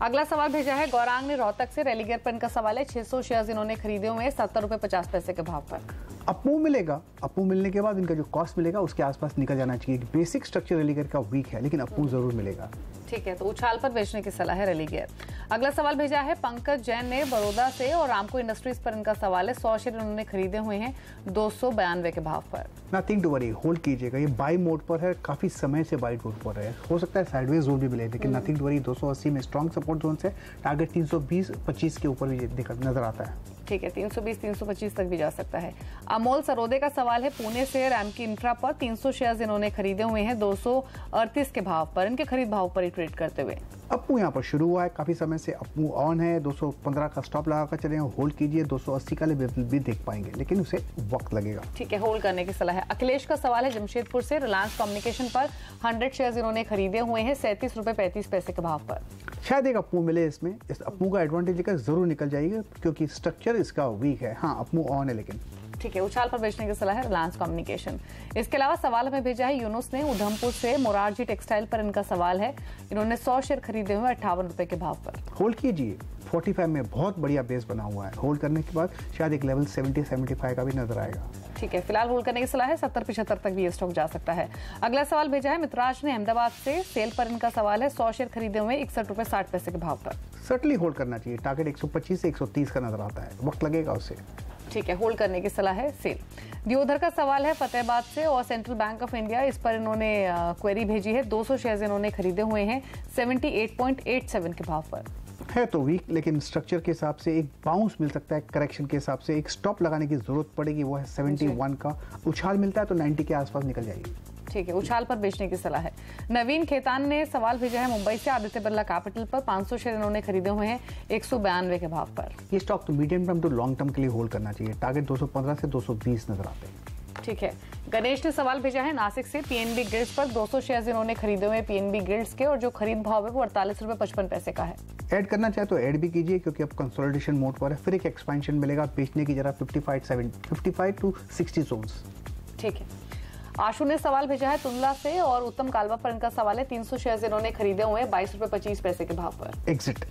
अगला सवाल भेजा है गौरांग ने रोहतक से। रेलीगेयर पर इनका सवाल है, 600 शेयर्स इन्होंने खरीदे हुए हैं 70 रुपए 50 पैसे के भाव पर। अपमूव मिलेगा, अपमूव मिलने के बाद इनका जो कॉस्ट मिलेगा उसके आसपास निकल जाना चाहिए। बेसिक स्ट्रक्चर रेलीगेयर का वीक है, लेकिन अपमूव जरूर मिलेगा। ठीक है, तो उछाल पर बेचने की सलाह है रेलीगेयर। अगला सवाल भेजा है पंकज जैन ने बड़ौदा से और रामको इंडस्ट्रीज पर इनका सवाल है, 100 शेयर इन्होंने खरीदे हुए हैं 292 के भाव पर। नथिंग टू वरी, होल्ड कीजिएगा, ये बाई मोड पर है, काफी समय से बाई मोड पर है। हो सकता है साइडवेज जोन भी मिले, लेकिन नथिंग टू वरी। 280 में स्ट्रॉन्ग सपोर्ट जोन से टारगेट 320-25 के ऊपर भी नजर आता है। ठीक है, 320-325 तक भी जा सकता है। अमोल सरोदे का सवाल है पुणे से रैमकी इंफ्रा पर, 300 शेयर्स इन्होंने खरीदे हुए हैं 238 के भाव पर। इनके खरीद भाव पर ही ट्रेड करते हुए अपू यहाँ पर शुरू हुआ है, काफी समय से अपू ऑन है। 215 का स्टॉप लगाकर चले, होल्ड कीजिए। 280 का लेवल भी देख पाएंगे, लेकिन उसे वक्त लगेगा। ठीक है, होल्ड करने की सलाह है। अखिलेश का सवाल है जमशेदपुर से। रिलायंस कम्युनिकेशन पर 100 शेयर्स इन्होंने खरीदे हुए हैं 37 रुपए 35 पैसे के भाव पर। शायद एक अपू मिले इसमें, इस अपू का एडवांटेज लेकर जरूर निकल जाएगी, क्योंकि स्ट्रक्चर इसका वीक है। हाँ, अपू ऑन है लेकिन। ठीक है, उछाल पर बेचने की सलाह है रिलायंस कम्युनिकेशन। इसके अलावा सवाल हमें भेजा है यूनुस ने उधमपुर से। मोरारजी टेक्सटाइल पर इनका सवाल है, इन्होंने 100 शेयर खरीदे हुए 58 रुपए के भाव पर। होल्ड कीजिए, 45 में बहुत बढ़िया बेस बना हुआ है। होल्ड करने के बाद शायद एक लेवल 70-75 का भी नजर आएगा। ठीक है, फिलहाल होल्ड करने की सलाह है, 70-75 तक भी ये स्टॉक जा सकता है। अगला सवाल भेजा है मित्राज ने अहमदाबाद से। सेल पर इनका सवाल है, 100 शेयर खरीदे हुए 61 रुपए 60 पैसे के भाव पर। सर्टनली होल्ड करना चाहिए, टारगेट 125 से 130 का नजर आता है, वक्त लगेगा उसे। ठीक है, होल्ड करने की सलाह है, सेल। दियोधर का सवाल है फतेहाबाद से और सेंट्रल बैंक ऑफ इंडिया, इस पर इन्होंने क्वेरी भेजी है। 200 शेयर्स इन्होंने खरीदे हुए हैं 78.87 के भाव पर। है तो वीक, लेकिन स्ट्रक्चर के हिसाब से एक बाउंस मिल सकता है। करेक्शन के हिसाब से एक स्टॉप लगाने की जरूरत पड़ेगी, वो है 71 का। उछाल मिलता है तो 90 के आसपास निकल जाएगी। ठीक है, उछाल पर बेचने की सलाह है। नवीन खेतान ने सवाल भेजा है मुंबई से। आदित्य बिरला कैपिटल पर 500 शेयर इन्होंने खरीदे हुए हैं 192 के भाव पर। ये स्टॉक तो मीडियम टर्म तो लॉन्ग टर्म के लिए होल्ड करना चाहिए। टारगेट 215 से 220 नजर आते हैं। ठीक है, गणेश ने सवाल भेजा है नासिक से। पीएनबी गिल्ड्स पर 200 शेयर्स इन्होंने खरीदे हुए पीएनबी गिल्ड्स के, और जो खरीद भाव है वो 48 रुपए 55 पैसे का है। ऐड करना चाहे तो ऐड भी कीजिए, क्योंकि अब कंसोलिडेशन मोड पर है, फिर एक एक्सपेंशन मिलेगा बेचने की जरा 55 to 60 जोन्स। ठीक है, आशु ने सवाल भेजा है तुंदला से, और उत्तम कालवा पर इनका सवाल है 300 शेयर्स इन्होंने खरीदे हुए हैं 22 रुपए 25 पैसे के भाव पर। एग्जिट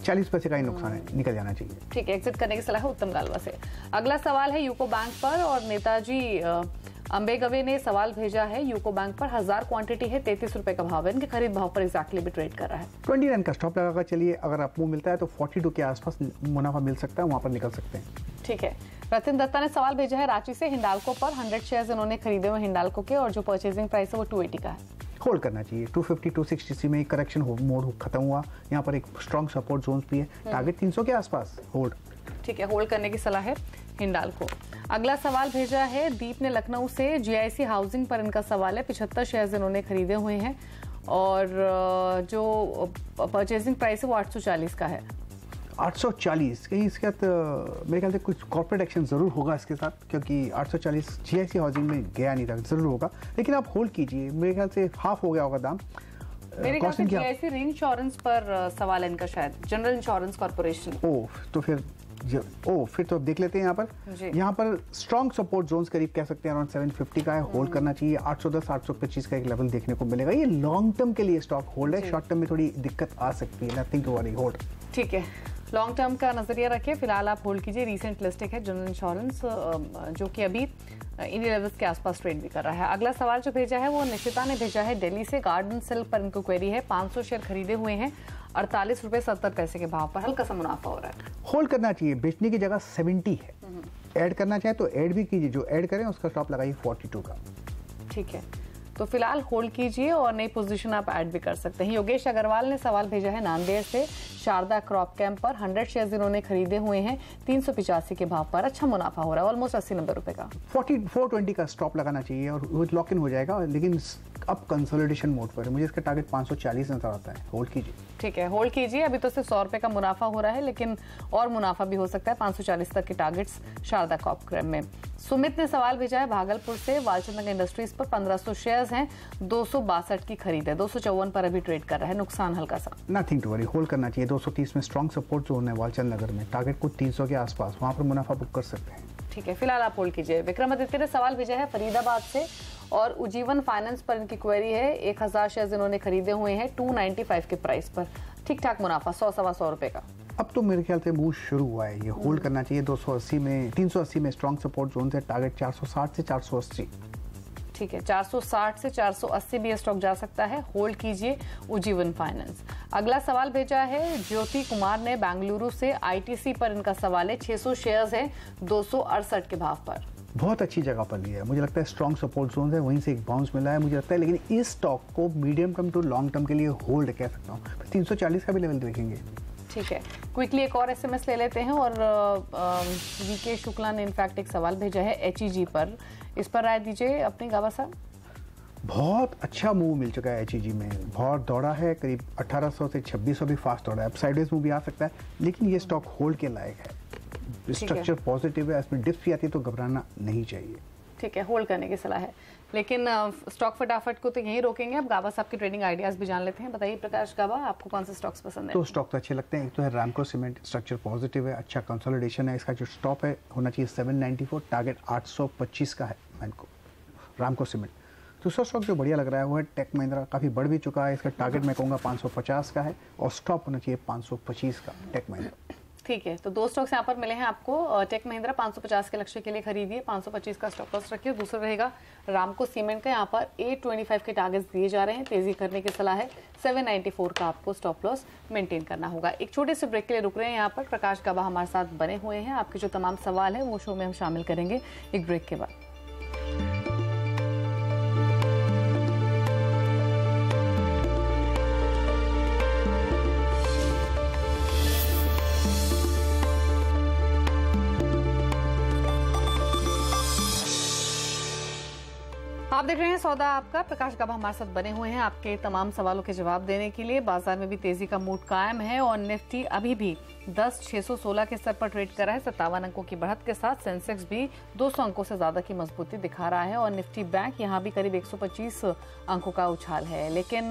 40 पैसे का ही नुकसान है, निकल जाना चाहिए। ठीक है, एग्जिट करने की सलाह है उत्तम कालवा से। अगला सवाल है यूको बैंक पर, और नेताजी अंबेगवे ने सवाल भेजा है यूको बैंक पर। 1000 क्वांटिटी है, 33 रुपए का भाव है, इनके खरीद भाव पर एग्जैक्टली भी ट्रेड कर रहा है। 29 का स्टॉप लगाकर चलिए, अगर आपको मिलता है तो 42 के आसपास मुनाफा मिल सकता है, वहां पर निकल सकते हैं। ठीक है, रतिन दत्ता ने सवाल भेजा है रांची से हिंडाल्को पर। 100 शेयर्स इन्होंने खरीदे हुए हिंडाल्को के, और जो परचेजिंग प्राइस है वो 280 का है। होल्ड करना चाहिए। 250 260 में करेक्शन मोड खत्म हुआ, यहाँ पर एक स्ट्रॉन्ग सपोर्ट जोन भी है, टारगेट 300 के आसपास। होल्ड। ठीक है, होल्ड करने की सलाह है हिंडाल्को। अगला सवाल भेजा है दीप ने लखनऊ से। जीआईसी हाउसिंग पर इनका सवाल है। 75 शेयर्स इन्होंने खरीदे हुए हैं, और जो परचेजिंग प्राइस है वो 840 का है। 840 कहीं इसके साथ मेरे ख्याल से कुछ कॉर्पोरेट एक्शन जरूर होगा इसके साथ, क्योंकि 840 जीआईसी हाउसिंग में गया नहीं था, जरूर होगा, लेकिन आप होल्ड कीजिए। मेरे ख्याल से हाफ हो गया होगा दाम। मेरे ख्याल से जीआईसी री इंश्योरेंस पर सवाल है इनका, शायद जनरल इंश्योरेंस कॉर्पोरेशन। फिर तो देख लेते हैं। यहाँ पर स्ट्रॉन्ग सपोर्ट जोन्स करीब कह सकते हैं अराउंड 750 का है, होल्ड करना चाहिए। 810 825 का एक लेवल देखने को मिलेगा। ये लॉन्ग टर्म के लिए स्टॉक होल्ड है, शॉर्ट टर्म में थोड़ी दिक्कत आ सकती है, नथिंग टू वरी, होल्ड। ठीक है, लॉन्ग टर्म का नजरिया रखिए, फिलहाल आप होल्ड कीजिए। रीसेंट लिस्टिंग है जनरल इंश्योरेंस, जो कि अभी इन्हीं लेवल्स के आसपास ट्रेड भी कर रहा है। अगला सवाल जो भेजा है वो निशिता ने भेजा है दिल्ली से। गार्डन सिल्क पर इनको क्वेरी है। 500 शेयर खरीदे हुए हैं 48 रुपए 70 पैसे के भाव पर, हल्का सा मुनाफा हो रहा है। होल्ड करना चाहिए, बेचने की जगह 70 है। ऐड करना चाहे तो ऐड भी कीजिए, जो ऐड करें उसका स्टॉप लगाइए 42 का। ठीक है, तो फिलहाल होल्ड कीजिए, और नई पोजीशन आप ऐड भी कर सकते हैं। योगेश अग्रवाल ने सवाल भेजा है नांदेड़ से। शारदा क्रॉप कैंप पर 100 शेयर्स इन्होंने खरीदे हुए हैं 385 के भाव पर, अच्छा मुनाफा हो रहा है, ऑलमोस्ट 80-90 रुपए का। 420 का स्टॉप लगाना चाहिए, और वो लॉक इन हो जाएगा, लेकिन अब कंसोलिडेशन मोड पर है। मुझे इसका टारगेट 540 नजर आता है। होल्ड कीजिए। ठीक है, होल्ड कीजिए। अभी तो सिर्फ 100 रुपए का मुनाफा हो रहा है, लेकिन और मुनाफा भी हो सकता है। 540 तक के टारगेट्स शारदा क्रॉप कैंप में। सुमित ने सवाल भेजा है भागलपुर से। वालचंद इंडस्ट्रीज पर 1500 शेयर्स हैं, 262 की खरीद है, 254 पर अभी ट्रेड कर रहा है, नुकसान हल्का सा। नथिंग टू वरी, होल्ड करना चाहिए। 230 में स्ट्रॉन्ग सपोर्ट जोन है वालचंद नगर में, टारगेट कुछ 300 के आसपास, वहां पर मुनाफा बुक कर सकते हैं। ठीक है, फिलहाल आप होल्ड कीजिए। विक्रमादित्य ने सवाल भेजा है फरीदाबाद से, और उज्जीवन फाइनेंस पर इनकी क्वेरी है। 1000 शेयर्स इन्होंने खरीदे हुए हैं 295 के प्राइस पर, ठीक ठाक मुनाफा 100-125 रुपए का। अब तो मेरे ख्याल से मूव शुरू हुआ है, ये होल्ड करना चाहिए। 280 में 380 में स्ट्रॉन्ग सपोर्ट जोन है, टारगेट 460 से 480। ठीक है, 460 से 480 भी स्टॉक जा सकता है, होल्ड कीजिए उज्जीवन फाइनेंस। अगला सवाल भेजा है ज्योति कुमार ने बेंगलुरु से। आईटीसी पर इनका सवाल है। 600 शेयर्स है 268 के भाव पर। बहुत अच्छी जगह पर लिया है, मुझे लगता है स्ट्रॉन्ग सपोर्ट जोन है, वहीं से एक बाउंस मिला है मुझे लगता है, लेकिन इस स्टॉक को medium term to long term के लिए होल्ड कह सकता हूँ। 340 का भी लेवल देखेंगे। ठीक है, क्विकली एक और एसएमएस ले लेते हैं। और वीके शुक्ला ने इनफैक्ट एक सवाल भेजा है एचईजी पर, इस पर राय दीजिए अपनी गावा साहब। बहुत अच्छा मूव मिल चुका है एचईजी में, बहुत दौड़ा है, करीब 1800 से 2600 भी फास्ट दौड़ा है। अब साइडवेज मूव भी आ सकता है, लेकिन ये स्टॉक होल्ड के लायक है। स्ट्रक्चर पॉजिटिव है, इसमें डिप्स भी आती है तो घबराना नहीं चाहिए। ठीक है, होल्ड करने की सलाह है, लेकिन स्टॉक फटाफट को तो यहीं रोकेंगे। अब गावा साहब के ट्रेडिंग आइडियाज भी जान लेते हैं। बताइए प्रकाश गावा, आपको कौन से स्टॉक्स पसंद है? तो स्टॉक तो अच्छे लगते हैं। एक तो है रामको सीमेंट, स्ट्रक्चर पॉजिटिव है, अच्छा कंसोलिडेशन है, इसका जो स्टॉप है होना चाहिए 794, टारगेट 825 का है मैनको रामको सीमेंट। दूसरा स्टॉक जो बढ़िया लग रहा है वो है टेक महिंद्रा, काफ़ी बढ़ भी चुका है, इसका टारगेट मैं कहूँगा 550 का है, और स्टॉप होना चाहिए 525 का टेक महिंद्रा। ठीक है, तो दो स्टॉक्स यहाँ पर मिले हैं आपको। टेक महिंद्रा 550 के लक्ष्य के लिए खरीदिए, 525 का स्टॉप लॉस रखिए। दूसरा रहेगा रामको सीमेंट का, यहाँ पर 825 के टारगेट्स दिए जा रहे हैं, तेजी करने की सलाह है। 794 का आपको स्टॉप लॉस मेंटेन करना होगा। एक छोटे से ब्रेक के लिए रुक रहे हैं यहाँ पर। प्रकाश गाबा हमारे साथ बने हुए हैं, आपके जो तमाम सवाल है वो शो में हम शामिल करेंगे एक ब्रेक के बाद। आप आप देख रहे हैं सौदा आपका। प्रकाश गाबा हमारे साथ बने हुए हैं आपके तमाम सवालों के जवाब देने के लिए। बाजार में भी तेजी का मूड कायम है और निफ्टी अभी भी 10,616 के स्तर पर ट्रेड कर रहा है। 57 अंकों की बढ़त के साथ सेंसेक्स भी 200 अंकों से ज्यादा की मजबूती दिखा रहा है और निफ्टी बैंक यहाँ भी करीब 125 अंकों का उछाल है। लेकिन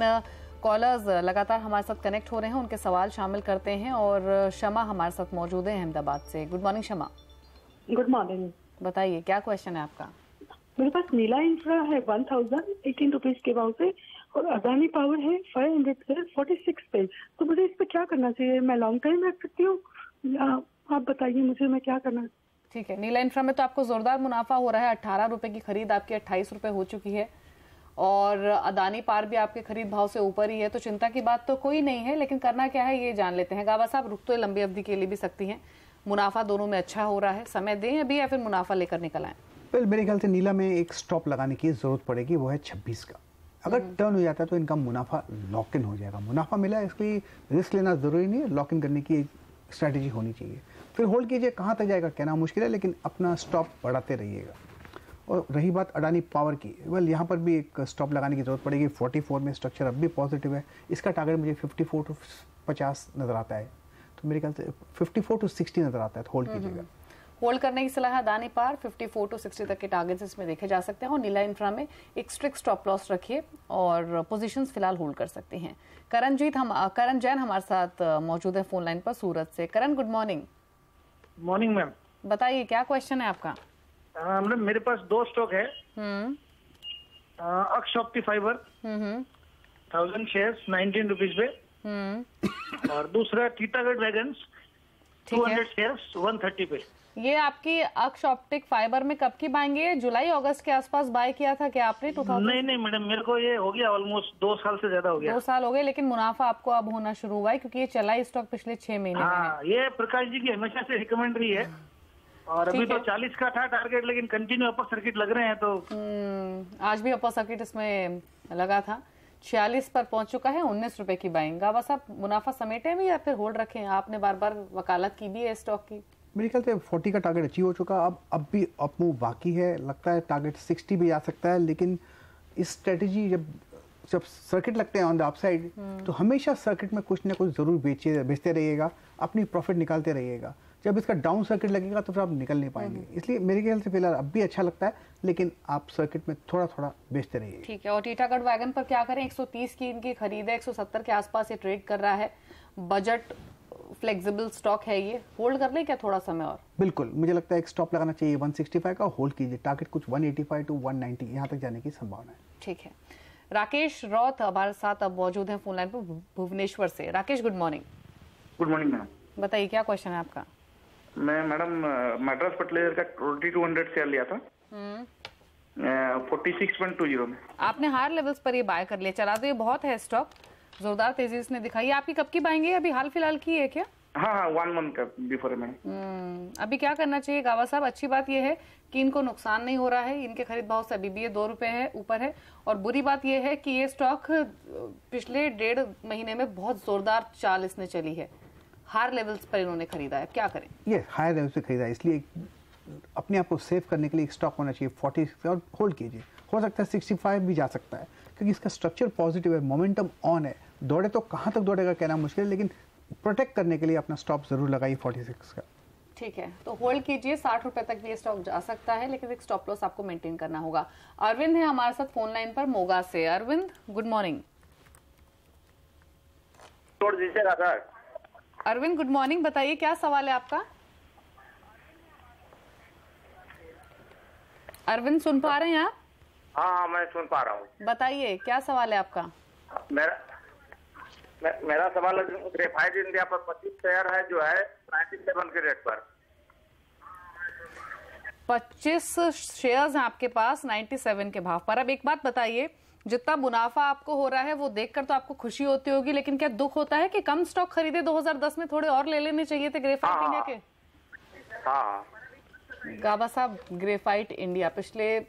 कॉलर्स लगातार हमारे साथ कनेक्ट हो रहे हैं, उनके सवाल शामिल करते हैं। और शमा हमारे साथ मौजूद है अहमदाबाद से। Good morning Shama. Good morning. बताइए क्या क्वेश्चन है आपका? मेरे पास नीला इंफ्रा है 1018 रुपीज के भाव से और अदानी पावर है 500 से 46 पे। तो मुझे इस पे क्या करना चाहिए? मैं लॉन्ग टाइम रख सकती हूँ या आप बताइए मुझे मैं क्या करना? ठीक है, नीला इंफ्रा में तो आपको जोरदार मुनाफा हो रहा है। 18 रुपए की खरीद आपकी 28 रुपए हो चुकी है और अदानी पार भी आपके खरीद भाव से ऊपर ही है, तो चिंता की बात तो कोई नहीं है। लेकिन करना क्या है ये जान लेते हैं। गाबा साहब रुक तो लंबी अवधि के लिए भी सकती हैं, मुनाफा दोनों में अच्छा हो रहा है, समय दें अभी या फिर मुनाफा लेकर निकल आए? मेरे ख्याल से नीला में एक स्टॉप लगाने की जरूरत पड़ेगी, वो है 26 का। अगर टर्न हो जाता है तो इनका मुनाफा लॉक इन हो जाएगा। मुनाफा मिला है इसलिए रिस्क लेना जरूरी नहीं है, लॉक इन करने की एक स्ट्रैटेजी होनी चाहिए। फिर होल्ड कीजिए, कहाँ तक जाएगा कहना मुश्किल है, लेकिन अपना स्टॉप बढ़ाते रहिएगा। और रही बात अडानी पावर की, वेल यहाँ पर भी एक स्टॉप लगाने की जरूरत पड़ेगी। 44 में स्ट्रक्चर अब भी पॉजिटिव है, इसका टारगेट मुझे 54 to 50 नजर आता है। तो मेरे ख्याल से 54 to 60 नजर आता है, तो होल्ड कीजिएगा। होल्ड करने की सलाह है। अदानी पार 54 to 60 तक के टारगेट्स इसमें देखे जा सकते हैं और नीला इंफ्रा में एक स्ट्रिक्ट स्टॉप लॉस रखिए और पोजीशंस फिलहाल होल्ड कर सकते हैं। करण जैन हमारे साथ मौजूद है फोन लाइन पर सूरत से। करण गुड मॉर्निंग। Morning ma'am. बताइए क्या क्वेश्चन है आपका? मैम मेरे पास 2 स्टॉक है। अक्ष ऑप्टी फाइबर 1000 शेयर्स 19 रुपीज पे और दूसरा टीटागढ़ वैगन्स 200 शेयर्स 130 पे। ये आपकी अक्ष ऑप्टिक फाइबर में कब की बाइंग है? जुलाई अगस्त के आसपास बाय किया था क्या आपने? नहीं मैडम, मेरे को ये हो गया ऑलमोस्ट 2 साल से ज्यादा हो गया। 2 साल हो गए, लेकिन मुनाफा आपको अब होना शुरू हुआ है क्योंकि ये चला ही स्टॉक पिछले 6 महीने में है। ये प्रकाश जी की हमेशा से रिकमेंड रही है और अभी तो 40 का था टारगेट, लेकिन कंटिन्यू अपर सर्किट लग रहे हैं। तो आज भी अपर सर्किट इसमें लगा था, 46 पर पहुंच चुका है। 19 रुपए की बाइंग। गाबा साहब मुनाफा समेटे भी या फिर होल्ड रखें? आपने बार बार वकालत की भी है स्टॉक की। मेरे ख्याल से 40 का टारगेट अचीव हो चुका। अब भी अप मूव बाकी है, लगता है टारगेट 60 भी आ सकता है। लेकिन इस स्ट्रेटेजी जब सर्किट लगते हैं ऑन द अपसाइड, तो हमेशा सर्किट में कुछ ना कुछ जरूर बेचते रहिएगा, अपनी प्रॉफिट निकालते रहिएगा। जब इसका डाउन सर्किट लगेगा तो फिर आप निकल नहीं पाएंगे। इसलिए मेरे ख्याल से फिलहाल अब भी अच्छा लगता है, लेकिन आप सर्किट में थोड़ा थोड़ा बेचते रहिए। ठीक है। और टीटागढ़ वैगन पर क्या करें? 130 की इनकी खरीद है, 170 के आसपास ये ट्रेड कर रहा है। बजट फ्लेक्सिबल स्टॉक है, ये होल्ड कर ले क्या थोड़ा समय और? बिल्कुल, मुझे लगता है एक स्टॉप लगाना चाहिए 165 का, होल्ड कीजिए। टारगेट कुछ 185 to 190 यहाँ तक जाने की संभावना है। ठीक है। राकेश रॉथ हमारे साथ अब मौजूद है फोन लाइन पर भुवनेश्वर से। Rakesh good morning. Good morning ma'am. बताइए क्या क्वेश्चन है आपका? मैं मैडम मद्रास फर्टिलाइजर का 2200 शेयर लिया था 46.20 में। आपने हायर लेवल्स पर ये बाय कर लिया, चला तो ये बहुत है स्टॉक, जोरदार तेजी इसने दिखाई। आपकी कब की बाइंग है? अभी हाल फिलहाल की है क्या? हाँ 1 मंथ का बिफोर में। अभी क्या करना चाहिए गावा साहब? अच्छी बात यह है कि इनको नुकसान नहीं हो रहा है, इनके खरीद भाव से अभी भी ये 2 रुपए है ऊपर है। और बुरी बात यह है कि ये स्टॉक पिछले 1.5 महीने में बहुत जोरदार चाल इसने चली है। हायर लेवल्स पर इन्होंने खरीदा है, क्या करें? ये हायर लेवल से खरीदा है, इसलिए अपने आप को सेव करने के लिए एक स्टॉक होना चाहिए 40 और होल्ड कीजिए। हो सकता है 65 भी जा सकता है क्योंकि इसका स्ट्रक्चर पॉजिटिव है, मोमेंटम ऑन है। दौड़े तो कहाँ तक दौड़ेगा कहना मुश्किल है, लेकिन प्रोटेक्ट करने के लिए अपना स्टॉप जरूर लगाइए 46 का। ठीक है, तो होल्ड कीजिए। 60 रुपए तक भी ये स्टॉक जा सकता है, लेकिन एक स्टॉप लॉस आपको मेंटेन करना होगा। अरविंद है हमारे साथ फोन लाइन पर मोगा से। Arvind good morning. तोड़ दीजिएगा सर। अरविंद गुड मॉर्निंग, बताइए क्या सवाल है आपका? अरविंद सुन पा रहे हैं आप? हाँ मैं सुन पा रहा हूँ। बताइए क्या सवाल है आपका? मेरा सवाल है, ग्रेफाइट इंडिया पर 25 शेयर है जो है 97 के रेट पर। 25 शेयर्स हैं आपके पास 97 के भाव पर। अब एक बात बताइए, जितना मुनाफा आपको हो रहा है वो देखकर तो आपको खुशी होती होगी, लेकिन क्या दुख होता है कि कम स्टॉक खरीदे 2010 में? थोड़े और ले लेने चाहिए थे ग्रेफाइट इंडिया के। हाँ गाबा साहब, ग्रेफाइट इंडिया पिछले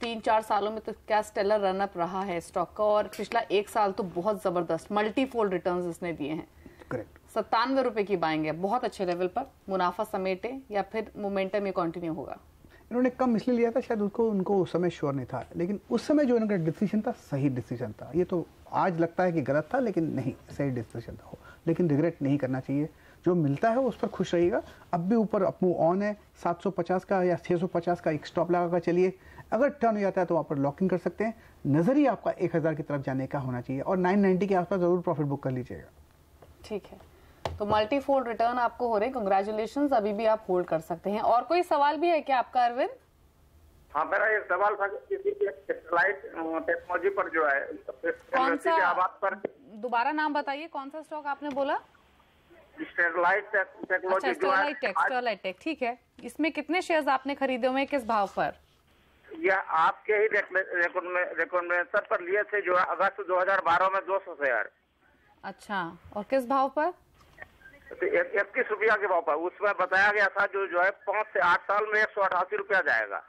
3-4 सालों में तो क्या स्टेलर रनअप रहा है स्टॉक का, और पिछला 1 साल तो बहुत जबरदस्त मल्टीफोल्ड रिटर्न्स इसने दिए हैं। करेक्ट। 97 रुपए की बाइंग है, बहुत अच्छे लेवल पर। मुनाफा समेटे या फिर मोमेंटम ये कंटिन्यू होगा? इन्होंने कम इसलिए लिया था, शायद उनको उस समय श्योर नहीं था, लेकिन उस समय जो इनका डिसीजन था सही डिसीजन था। ये तो आज लगता है कि गलत था, लेकिन नहीं, सही डिसीजन था। लेकिन रिग्रेट नहीं करना चाहिए, जो मिलता है उस पर खुश रहिएगा। अब भी ऊपर अपमूव ऑन है, 750 का या 650 का एक स्टॉप लगाकर चलिए। अगर टर्न हो जाता है तो वहाँ पर लॉकिंग कर सकते हैं। नजरिया आपका 1000 की तरफ जाने का होना चाहिए और 990 के आसपास जरूर प्रॉफिट बुक कर लीजिएगा। ठीक है, तो मल्टीफोल्ड रिटर्न आपको हो रहे हैं, कंग्रेचुलेशंस। अभी भी आप होल्ड कर सकते हैं। और कोई सवाल भी है क्या आपका अरविंद? हाँ, मेरा एक सवाल था कि किसी सैटेलाइट टेक्नोलॉजी पर जो है, कौन सा, आवाज पर दोबारा नाम बताइए, कौन सा स्टॉक आपने बोला? स्टेरलाइट टेक्नोलॉजी। स्टेरलाइट टेक, ठीक है। इसमें कितने शेयर्स आपने खरीदे हुए, किस भाव पर? यह आपके ही रिकमेंडेशन पर लिए थे, जो है अगस्त 2012 में 200 शेयर। अच्छा, और किस भाव पर? 21 रुपया के भाव पर। उसमें बताया गया था जो है 5 से 8 साल में 188 रुपया जाएगा।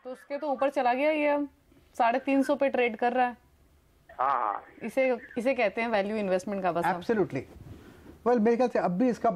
तो उसके तो ऊपर चला गया, ये 350 पे ट्रेड कर रहा है। हाँ, इसे कहते हैं वैल्यू इन्वेस्टमेंट का। बस एब्सोल्युटली। वेल, मेरे ख्याल से अब भी इसका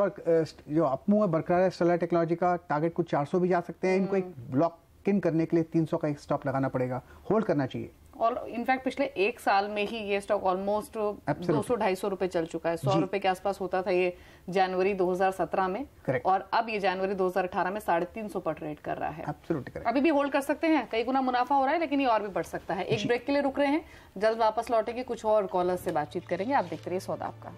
जो अपमूव है बरकरार है। स्टेरलाइट टेक्नोलॉजी का टारगेट कुछ 400 भी जा सकते हैं। इनको एक ब्लॉक इन करने के लिए 300 का एक स्टॉप लगाना पड़ेगा, होल्ड करना चाहिए। और इनफैक्ट पिछले एक साल में ही ये स्टॉक ऑलमोस्ट 200-250 रुपए चल चुका है। 100 रुपए के आसपास होता था ये जनवरी 2017 में। Correct. और अब ये जनवरी 2018 में 350 पर ट्रेड कर रहा है। Absolutely अभी भी होल्ड कर सकते हैं, कई गुना मुनाफा हो रहा है, लेकिन ये और भी बढ़ सकता है। एक ब्रेक के लिए रुक रहे हैं, जल्द वापस लौटेंगे, कुछ और कॉलर्स से बातचीत करेंगे। आप देखते रहिए सौदा आपका।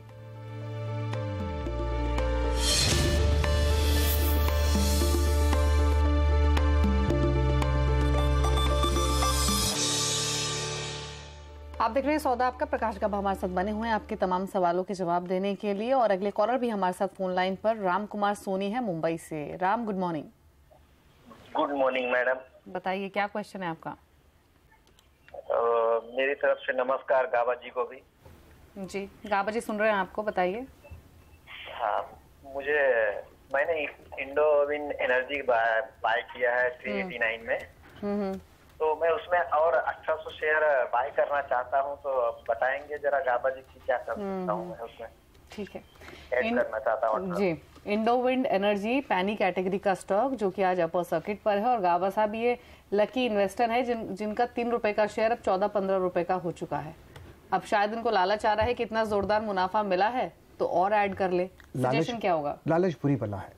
आप देख रहे हैं सौदा आपका। प्रकाश गब्बा हमारे साथ बने हुए हैं आपके तमाम सवालों के जवाब देने के लिए। और अगले कॉलर भी हमारे साथ फोन लाइन पर राम कुमार सोनी है मुंबई से। Ram, good morning. Good morning madam. बताइए क्या क्वेश्चन है आपका? मेरी तरफ से नमस्कार गाबा जी को भी। जी, गाबा जी सुन रहे हैं आपको, बताइए। हाँ, मैंने इंडोविन एनर्जी बाय किया है 389 में। तो मैं उसमें और 1800 शेयर बाय करना चाहता हूं, तो बताएंगे जरा गाबा जी की क्या कर सकता हूं मैं उसमें? ठीक है, ऐड करना चाहता हूं जी। इंडोविंड एनर्जी पैनी कैटेगरी का स्टॉक जो कि आज अपर सर्किट पर है। और गाबा साहब ये लकी इन्वेस्टर है जिनका 3 रुपए का शेयर अब 14-15 रुपए का हो चुका है। अब शायद इनको लालच आ रहा है कि इतना जोरदार मुनाफा मिला है तो और ऐड कर ले। सजेशन क्या होगा? लालच बुरी बला है।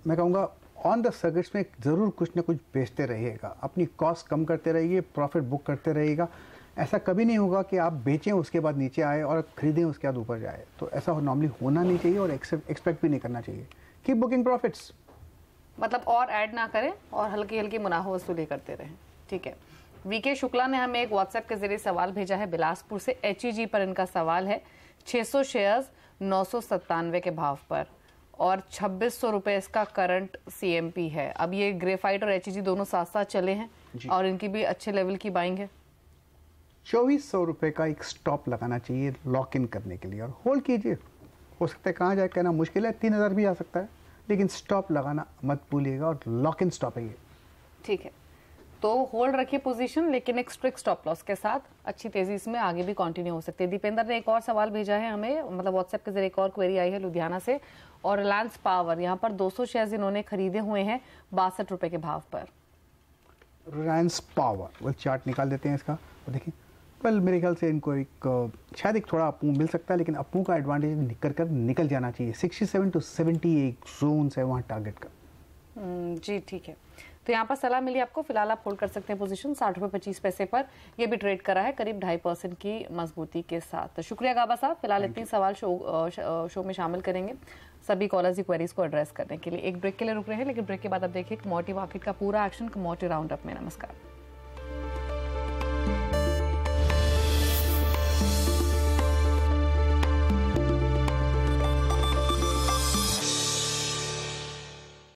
मैं कहूँगा ऑन द सर्किट्स में जरूर कुछ ना कुछ बेचते रहिएगा, अपनी कॉस्ट कम करते रहिए, प्रॉफिट बुक करते रहिएगा। ऐसा कभी नहीं होगा कि आप बेचें उसके बाद नीचे आए और खरीदें उसके बाद ऊपर जाए। तो ऐसा नॉर्मली होना नहीं चाहिए और एक्सपेक्ट भी नहीं करना चाहिए। कीप बुकिंग प्रॉफिट्स, मतलब और ऐड ना करें और हल्की हल्की मुनाफा वसूली करते रहें। ठीक है। वीके शुक्ला ने हमें एक व्हाट्सएप के जरिए सवाल भेजा है बिलासपुर से। HEG पर इनका सवाल है, 600 शेयर्स 997 के भाव पर और 2600 रुपए इसका करंट CMP है। अब ये ग्रेफाइट और HEG दोनों साथ साथ चले हैं और इनकी भी अच्छे लेवल की बाइंग है। 2400 रुपए का एक स्टॉप लगाना चाहिए लॉक इन करने के लिए और होल्ड कीजिए। हो सकता है कहाँ जाए कहना मुश्किल है, 3000 भी आ सकता है, लेकिन स्टॉप लगाना मत भूलिएगा और लॉक इन स्टॉप है ये। ठीक है, तो होल्ड रखिए पोजीशन, लेकिन एक स्ट्रिक्ट स्टॉप लॉस के साथ। अच्छी तेजी इसमें आगे भी कंटिन्यू हो सकती है। दीपेंद्र ने एक और सवाल भेजा है हमें, मतलब व्हाट्सएप के जरिए एक और क्वेरी आई है लुधियाना से। और रिलायंस पावर, यहाँ पर 200 शेयर्स इन्होंने खरीदे हुए हैं 62 रुपए के भाव पर। रिलायंस पावर, वो चार्ट निकाल देते हैं इसका, वो देखिए। वेल, मेरे ख्याल से इनको शायद एक थोड़ा अपू मिल सकता है, लेकिन अपू का एडवांटेज निकल जाना चाहिए। 67 to 70 एक जोन है वहाँ टारगेट का। जी ठीक है, तो यहाँ पर सलाह मिली आपको। फिलहाल आप होल्ड कर सकते हैं पोजीशन 60 रुपए 25 पैसे पर। ये भी ट्रेड करा है करीब 2.5% की मजबूती के साथ। तो शुक्रिया गाबा साहब। फिलहाल इतनी सवाल शो में शामिल करेंगे सभी कॉलर्स की क्वेरीज को एड्रेस करने के लिए। एक ब्रेक के लिए रुक रहे हैं, लेकिन ब्रेक के बाद आप देखिए कमोडिटी मार्केट का पूरा एक्शन कमोडिटी राउंड अप में। नमस्कार।